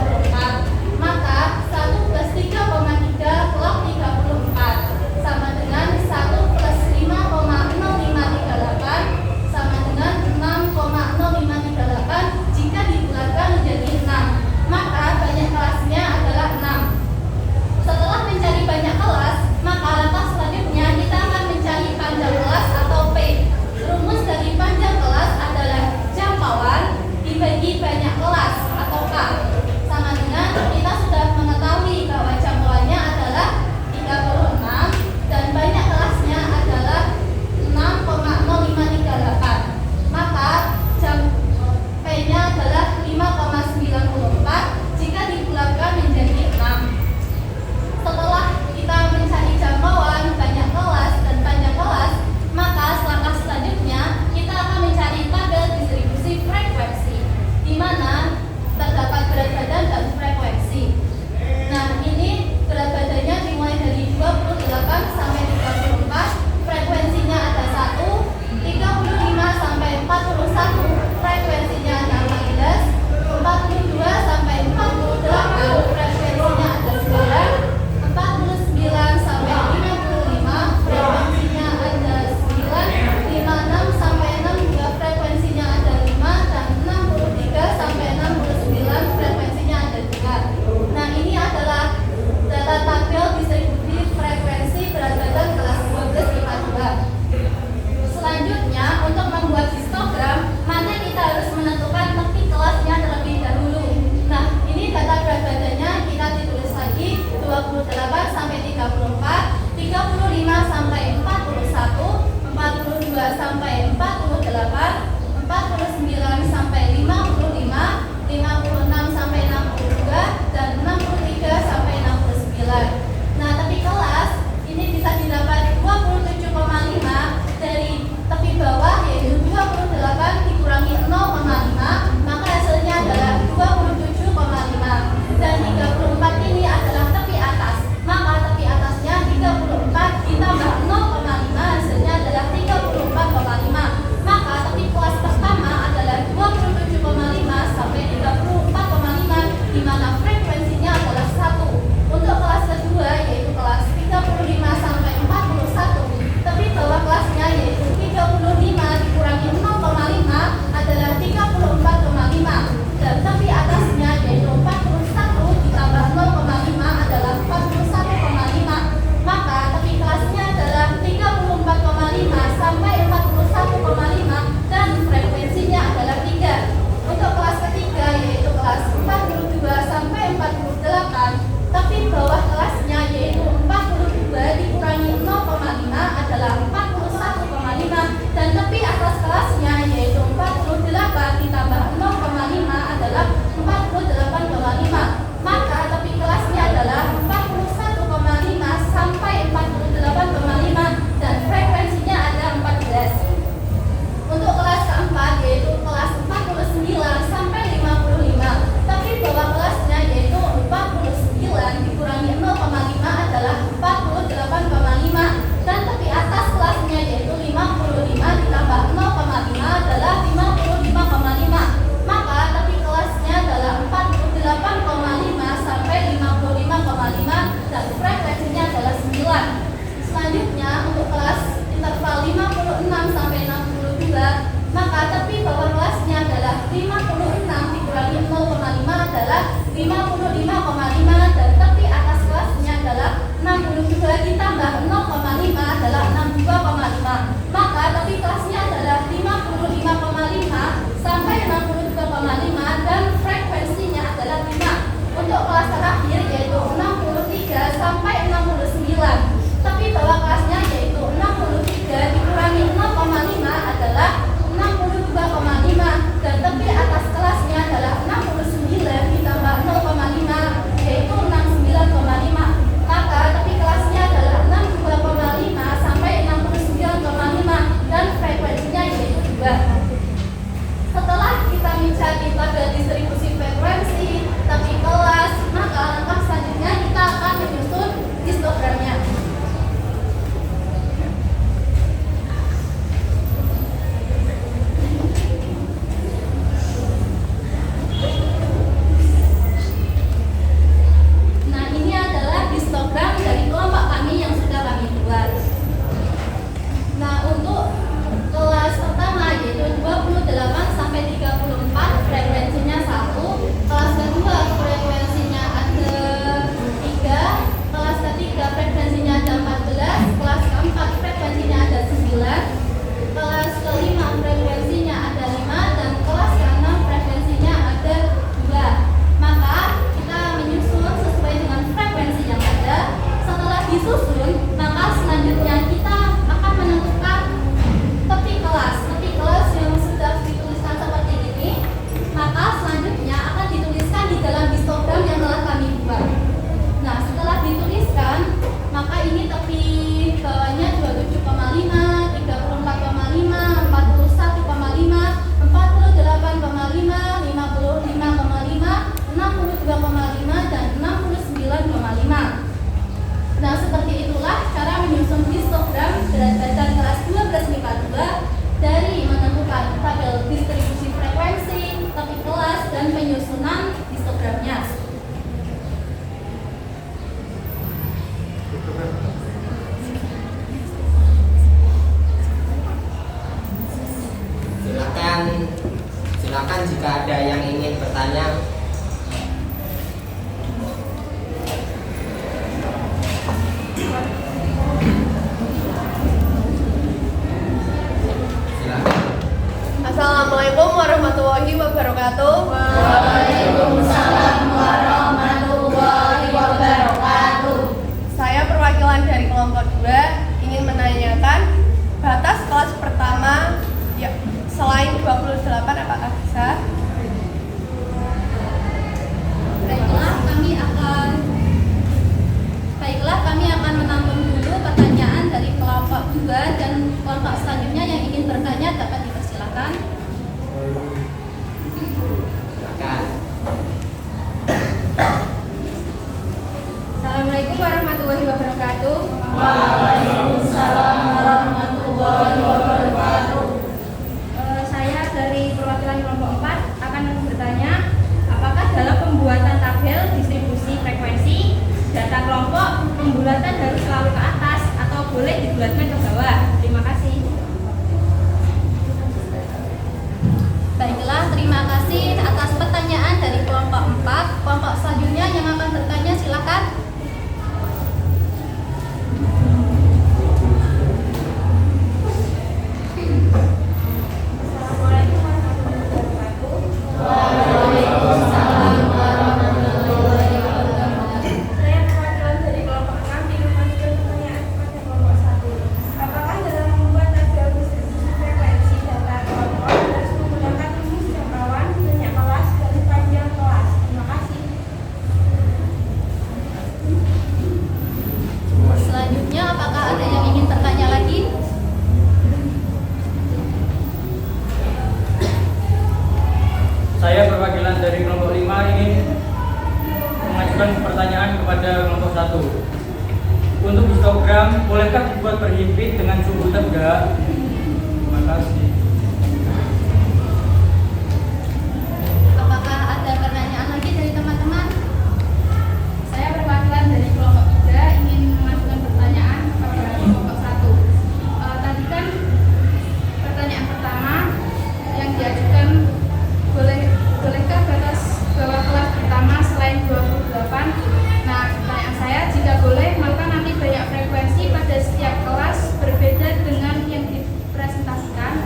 wabarakatuh. Waalaikumsalam warahmatullahi wabarakatuh. Saya perwakilan dari kelompok 2 ingin menanyakan batas kelas pertama ya, selain 28 apakah bisa? Baiklah, kami akan menampung dulu pertanyaan dari kelompok 2 dan kelompok selanjutnya yang ingin bertanya dapat dipersilakan. Silakan. Assalamualaikum warahmatullahi wabarakatuh. Waalaikumsalam warahmatullahi wabarakatuh. Saya dari perwakilan kelompok 4 akan bertanya, apakah dalam pembuatan tabel distribusi frekuensi data kelompok pembulatan harus selalu ke atas atau boleh dibulatkan ke bawah? Terima kasih. Baiklah, terima kasih atas pertanyaan dari kelompok 4. Kelompok selanjutnya yang akan bertanya silakan. Assalamualaikum warahmatullahi wabarakatuh. Waalaikumsalam warahmatullahi wabarakatuh. Saya perwakilan dari kelompok 6 ingin mengajukan pertanyaan kepada kelompok 1. Apakah dalam membuat tabel distribusi frekuensi data kelompok harus menggunakan rumus jangkauan, banyak kelas, dan panjang kelas? Terima kasih. Selanjutnya, apakah ada yang ingin bertanya lagi? Saya perwakilan dari kelompok 5 ingin mengajukan pertanyaan kepada kelompok 1. Untuk histogram, bolehkah dibuat berhimpit dengan sumbu tegak? Terima kasih. Apakah ada pertanyaan lagi dari teman-teman? Saya perwakilan dari kelompok 3 ingin mengajukan pertanyaan kepada kelompok 1. Tadi kan pertanyaan pertama yang diajukan bolehkah batas bawah kelas pertama selain 28? Nah, pertanyaan saya, jika boleh maka nanti banyak frekuensi pada setiap kelas berbeda dengan yang dipresentasikan.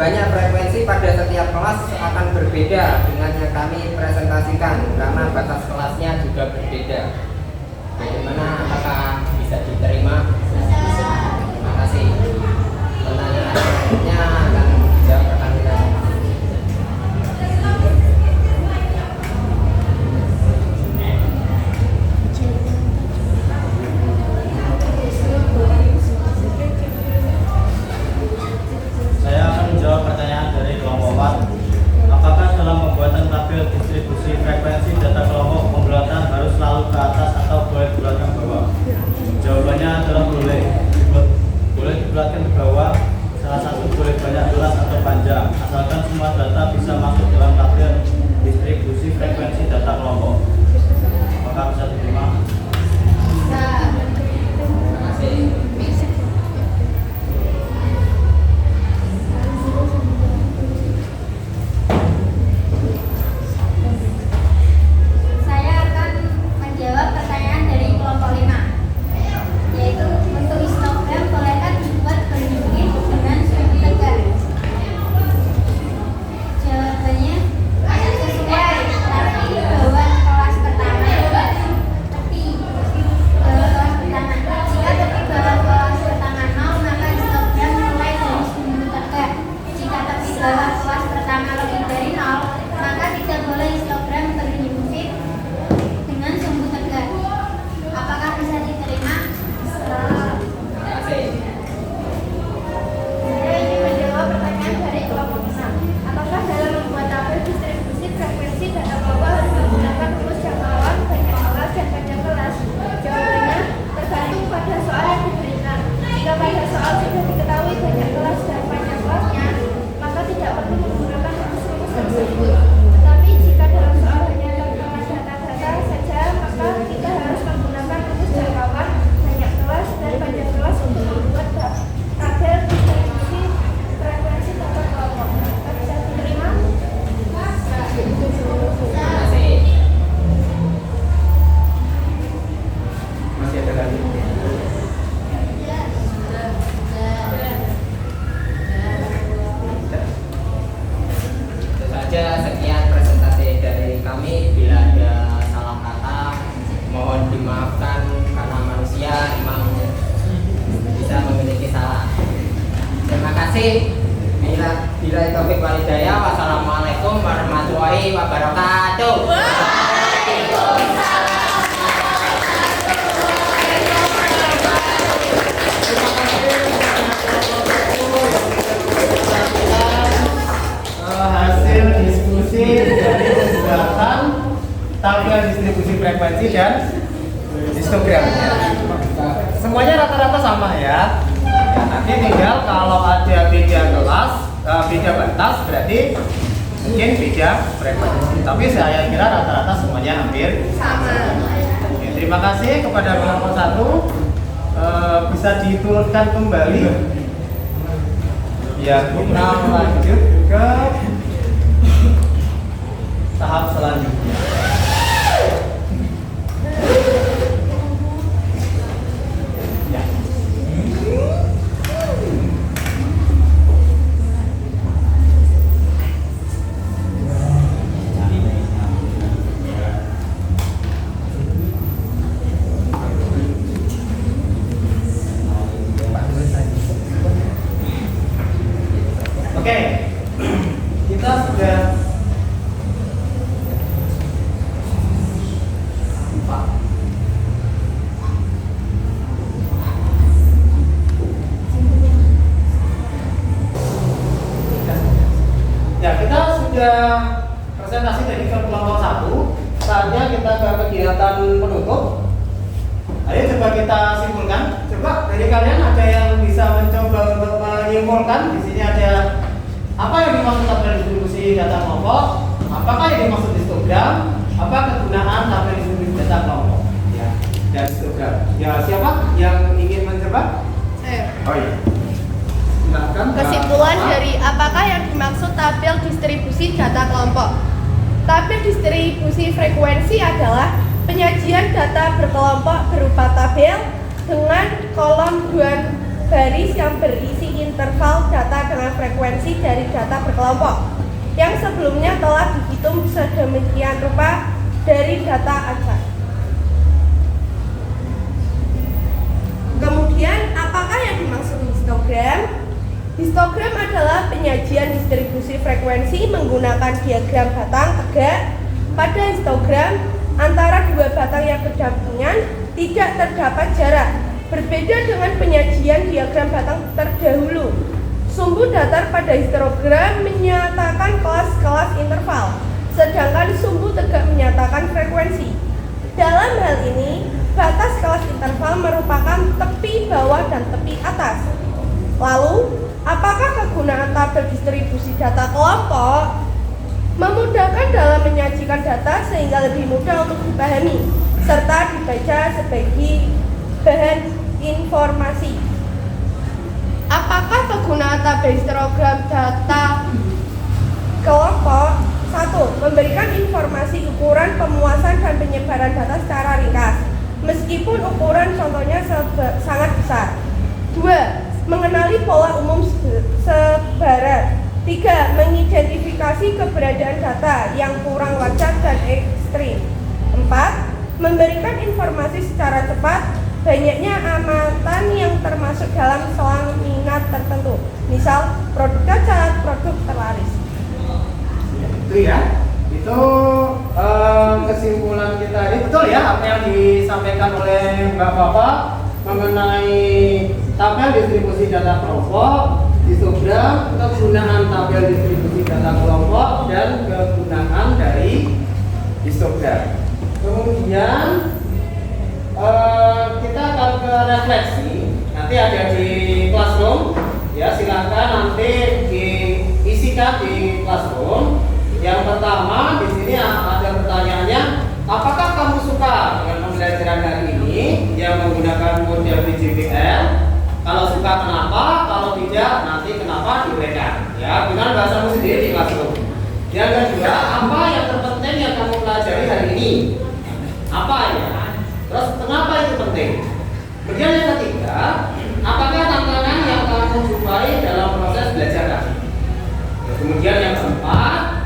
Jawabannya frekuensi pada setiap kelas akan berbeda dengan yang kami presentasikan karena batas kelasnya juga berbeda. Bagaimana, apakah bisa diterima? Terima kasih. Pertanyaan selanjutnya akan dijawab rekan kita. Saya akan menjawab pertanyaan dari kelompok 4. Apakah dalam pembuatan tabel distribusi frekuensi data kelompok pembulatan harus selalu ke atas atau boleh dibulatkan ke bawah? Jawabannya adalah boleh. Boleh dibulatkan ke bawah. Salah satu boleh banyak kelas atau panjang, asalkan semua data bisa masuk dalam tabel distribusi frekuensi data kelompok. Apakah bisa diterima? Terima kasih. Saya akan menjawab pertanyaan dari kelompok 5, yaitu untuk histogram bolehkah dibuat berhimpit dengan sumbu tegak? Jawabannya sesuai, tapi bawah kelas pertama. Jika tepi bawah kelas pertama 0, maka histogram mulai dari sumbu tegak. Jika tepi bawah kelas pertama lebih dari 0, maka tidak boleh histogram berhimpit dengan sumbu tegak. Apakah bisa diterima? Terima kasih. Saya ingin menjawab pertanyaan dari kelompok 6. Apakah dalam membuat tabel distribusi frekuensi data kelompok harus menggunakan rumus jangkauan, banyak kelas, dan panjang kelas? Jawabannya tergantung pada soal yang diberikan. Jika pada soal sudah diketahui banyak kelas dan panjang kelasnya, maka tidak perlu menggunakan rumus-rumus tersebut. Tetapi jika dalam soal hanya tentang data-data saja, maka kita harus menggunakan rumus jangkauan, banyak kelas, dan panjang kelas untuk membuat tabel distribusi frekuensi data kelompok. Apakah bisa diterima? Terima kasih. Masih ada lagi? Itu saja, sekian presentasi dari kami. Bila ada salah kata, mohon dimaafkan karena manusia memang bisa memiliki salah. Terima kasih. Bila taufiq wal hidayah. Wassalamualaikum warahmatullahi wabarakatuh. Hasil diskusi dari pembuatan tabel distribusi frekuensi dan histogram. Semuanya rata-rata sama ya. Nanti tinggal kalau ada beda kelas, beda batas berarti mungkin beda frekuensi. Tapi saya kira rata-rata semuanya hampir sama. Oke, terima kasih kepada kelompok 1. Bisa diturunkan kembali. Ya, kita lanjut ke tahap selanjutnya. Ya. Oke, kita sudah ya, kita sudah presentasi dari kelompok 1. Saatnya kita ke kegiatan penutup. Ayo coba kita simpulkan. Coba dari kalian ada yang bisa mencoba untuk menyimpulkan. Di sini ada apa yang dimaksud tabel distribusi data kelompok, apakah yang dimaksud histogram, apa kegunaan tabel distribusi data kelompok, ya, dan histogram. Ya, siapa yang ingin mencoba? Oh iya. Silakan. Kesimpulan dari apakah yang dimaksud tabel distribusi data kelompok. Tabel distribusi frekuensi adalah penyajian data berkelompok berupa tabel dengan kolom dan baris yang berisi interval data dengan frekuensi dari data berkelompok yang sebelumnya telah dihitung sedemikian rupa dari data acak. Kemudian, apakah yang dimaksud histogram? Histogram adalah penyajian distribusi frekuensi menggunakan diagram batang tegak. Pada histogram, antara dua batang yang berdampingan tidak terdapat jarak. Berbeda dengan penyajian diagram batang terdahulu. Sumbu datar pada histogram menyatakan kelas-kelas interval, sedangkan sumbu tegak menyatakan frekuensi. Dalam hal ini, batas kelas interval merupakan tepi bawah dan tepi atas. Lalu, apakah kegunaan tabel distribusi data kelompok? Memudahkan dalam menyajikan data sehingga lebih mudah untuk dipahami, serta dibaca sebagai bahan informasi. Apakah kegunaan tabel histogram data kelompok? 1. Memberikan informasi ukuran, pemuasan, dan penyebaran data secara ringkas, meskipun ukuran contohnya sangat besar. 2. Mengenali pola umum sebaran. 3. Mengidentifikasi keberadaan data yang kurang wajar dan ekstrim. 4. Memberikan informasi secara cepat, banyaknya amatan yang termasuk dalam selang minat tertentu, misal produk cacat, produk terlaris. Itu ya, itu kesimpulan kita ini betul ya apa yang disampaikan oleh Bapak-Bapak mengenai tabel distribusi data kelompok, histogram, kegunaan tabel distribusi data kelompok, dan kegunaan dari histogram. Kemudian kita akan ke refleksi, nanti ada di classroom ya, silakan nanti diisikan di classroom. Yang pertama di sini ada pertanyaannya, apakah kamu suka dengan pembelajaran hari ini yang menggunakan model PJBL? Kalau suka kenapa? Kalau tidak nanti kenapa diuraikan ya dengan bahasamu sendiri di classroom. Yang kedua, apa yang terpenting yang kamu pelajari hari ini? Apa ya? Terus kenapa itu penting? Kemudian yang ketiga, apakah tantangan yang kamu jumpai dalam proses belajar tadi? Kemudian yang keempat,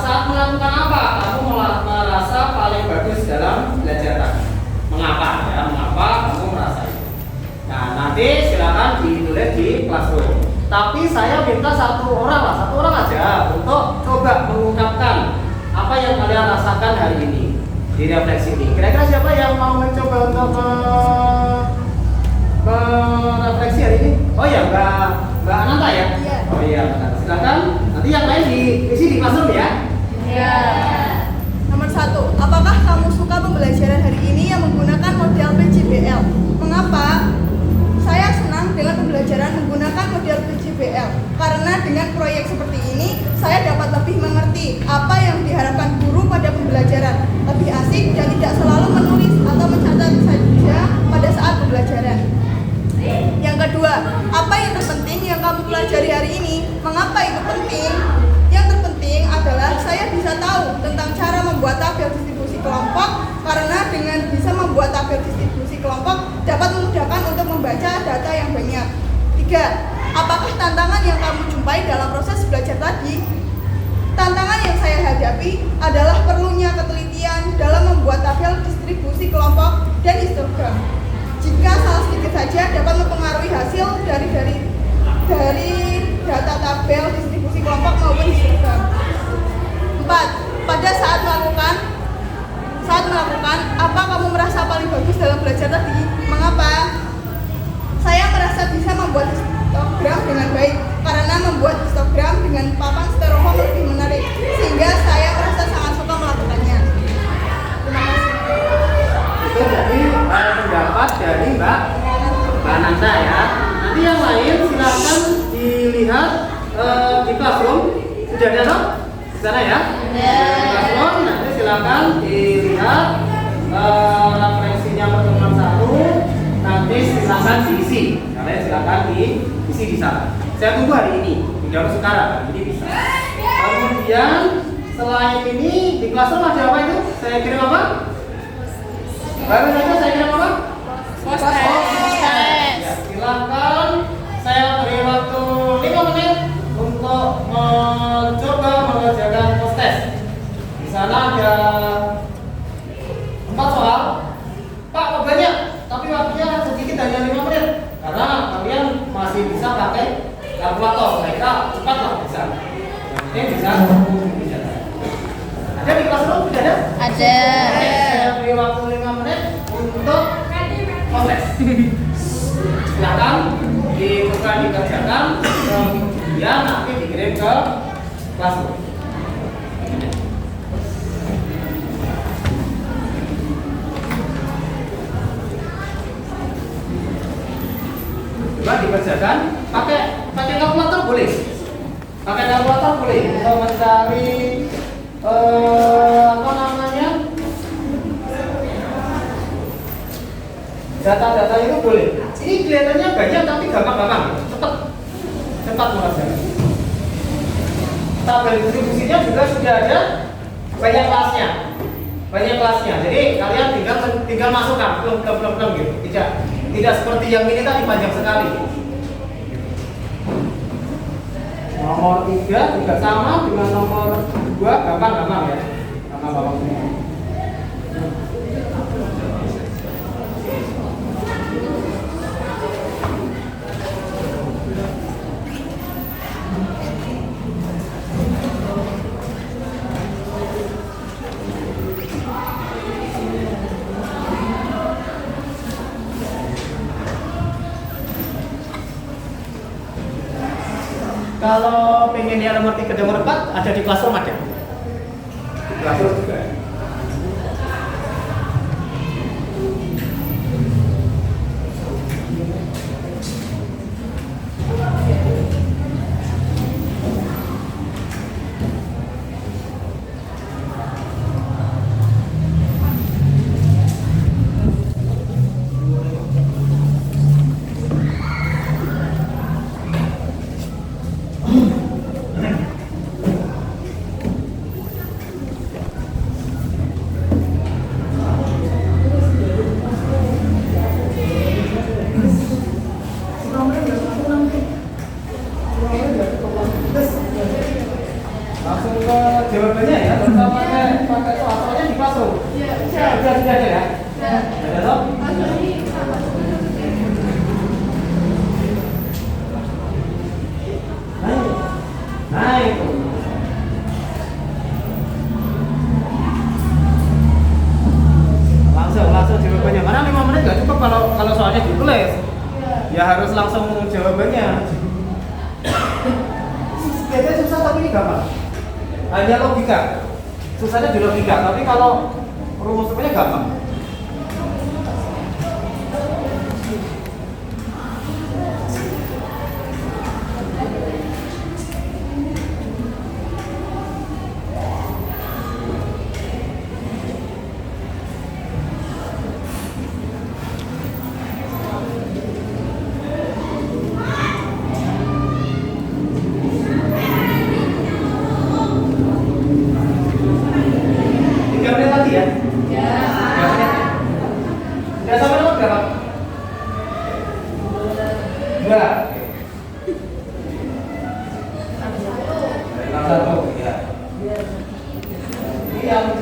saat melakukan apa kamu merasa paling bagus dalam belajar tadi? Mengapa ya? Mengapa kamu merasa itu? Nah nanti silakan ditulis di classroom. Tapi saya minta satu orang aja untuk coba mengungkapkan apa yang kalian rasakan hari ini di refleksi ini. Kira-kira siapa yang mau mencoba untuk merefleksi hari ini? Oh ya, Mbak Ananta ya? Iya. Oh iya, silakan. Nanti yang lain diisi di classroom ya? Iya. Nomor 1, apakah kamu suka pembelajaran hari ini yang menggunakan model PJBL? Mengapa? Saya senang dengan pembelajaran menggunakan model PJBL karena dengan proyek seperti ini saya dapat lebih mengerti apa yang diharapkan guru pada pembelajaran, lebih asik dan tidak selalu menulis atau mencatat saja pada saat pembelajaran. Yang kedua, apa yang terpenting yang kamu pelajari hari ini? Mengapa itu penting? Yang terpenting adalah saya bisa tahu tentang cara membuat tabel distribusi kelompok karena dengan bisa membuat tabel distribusi kelompok dapat memudahkan untuk membaca data yang banyak. 3. Apakah tantangan yang kamu jumpai dalam proses belajar tadi? Tantangan yang saya hadapi adalah perlunya ketelitian dalam membuat tabel distribusi kelompok dan histogram. Jika salah sedikit saja dapat mempengaruhi hasil dari data tabel distribusi kelompok maupun histogram. 4. Pada saat melakukan, apa kamu merasa paling bagus dalam belajar tadi? Mengapa? Saya merasa bisa membuat histogram dengan baik karena membuat histogram dengan papan styrofoam lebih menarik, sehingga saya merasa sangat suka melakukannya. Terima kasih. Itu jadi pendapat dari Mbak Ananta ya. Nanti yang lain silakan dilihat di classroom. Sudah ada no? Di sana ya? Di classroom nanti silakan dilihat referensinya pertemuan 1. Nanti silakan diisi. Kalian silakan diisi di sana. Saya tunggu hari ini. Tidak harus sekarang. Ini bisa. Kemudian selain ini di classroom ada apa itu? Saya kirim apa? Baru saja saya kirim apa? Poster. Ya, Silakan, saya beri waktu 5 menit untuk mencoba mengerjakan post test. Di sana ada 4 soal. Pak, kok banyak? Tapi waktunya sedikit, hanya 5 menit. Karena kalian masih bisa pakai kalkulator. Saya kira cepat lah bisa. Ini bisa. Ada di classroom? Tidak ada? Ada. Saya beri waktu 5 menit untuk post test. Silakan dibuka, dikerjakan, kemudian nanti dikirim ke classroom. Coba dikerjakan, pakai kalkulator boleh, pakai kalkulator boleh untuk mencari apa namanya, data-data itu boleh. Ini kelihatannya banyak tapi gampang-gampang, cepat mengerjakan. Tabel distribusinya juga sudah ada banyak kelasnya. Jadi kalian tinggal masukkan belum gitu. Tidak seperti yang ini tadi panjang sekali. Nomor 3 juga sama dengan nomor 2, gampang ya. Gampang semua. Kalau pengen yang nomor 3 dan nomor 4 ada di classroom ada. Di classroom juga. Langsung ke jawabannya ya, tanpa pakai soalnya di classroom. Sudah ada ya? Ada toh? Nah itu. Langsung jawabannya. Karena 5 menit nggak cukup kalau soalnya ditulis. Ya harus langsung jawabannya. Biasanya susah tapi ini gampang. Hanya logika. Susahnya di logika, tapi kalau rumus semuanya gampang.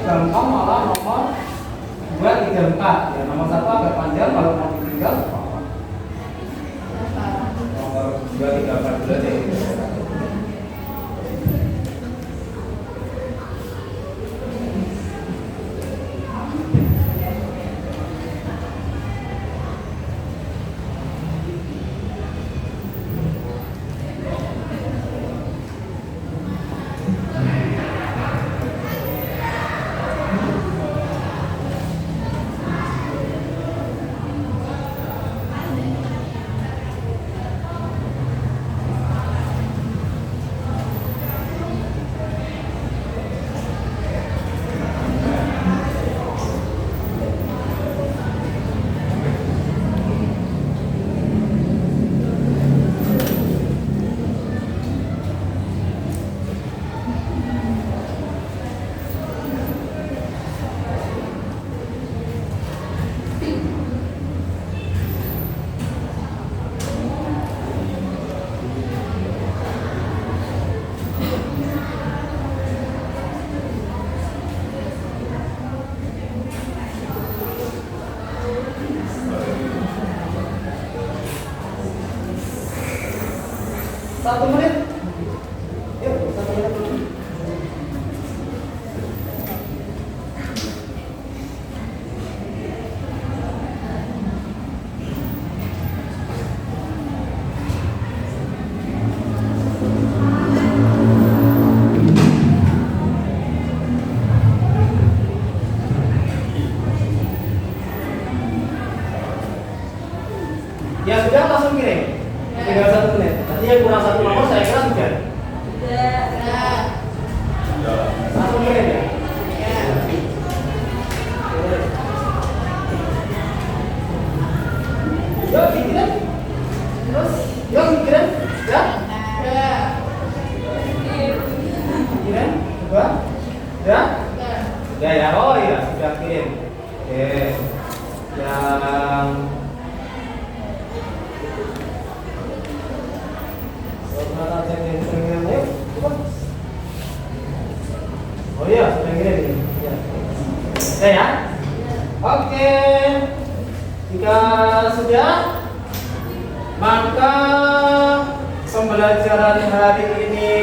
Gampang malah nomor 2, 3, 4 ya, nomor 1 agak panjang, kalau mau ditinggal nomor 2, 3, 4 dulu aja. Satu menit. Yuk, 1 menit dulu. Ya sudah, langsung kirim. Tinggal 1 menit. Nanti yang kurang 1 nomor saya kira sudah. Sudah. 1 menit ya. Yuk dikirim. Terus, yuk dikirim. Ya. Kirim. Coba. Ya. Ya ya. Oh iya, sudah kirim. Oke. Yang oh iya, sudah kirim ini. Ya. Sudah ya? Oke. Jika sudah, maka pembelajaran hari ini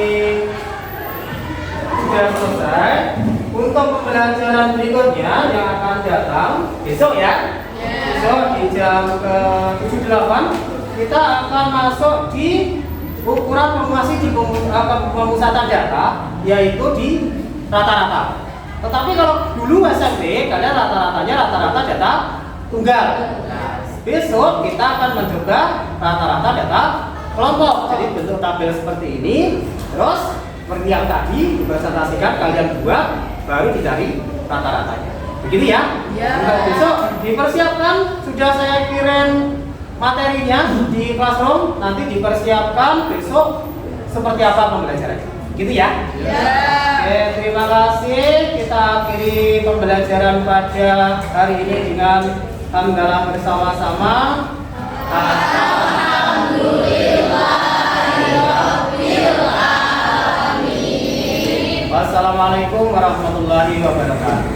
sudah selesai. Untuk pembelajaran berikutnya yang akan datang besok ya. Besok di jam ke-78 kita akan masuk di ukuran masih di pemusatan data, yaitu di rata-rata. Tetapi kalau dulu SMP kalian rata-ratanya data tunggal. Nah, besok kita akan mencoba rata-rata data kelompok. Jadi bentuk tabel seperti ini. Terus seperti yang tadi dipresentasikan, kalian buat, baru dicari rata-ratanya. Begitu ya? Untuk besok dipersiapkan, sudah saya kirim materinya di classroom, nanti dipersiapkan besok seperti apa pembelajarannya. Gitu ya? Oke, terima kasih. Kita akhiri pembelajaran pada hari ini dengan hamdalah bersama-sama. Alhamdulillahirabbil alamin. Wassalamualaikum warahmatullahi wabarakatuh.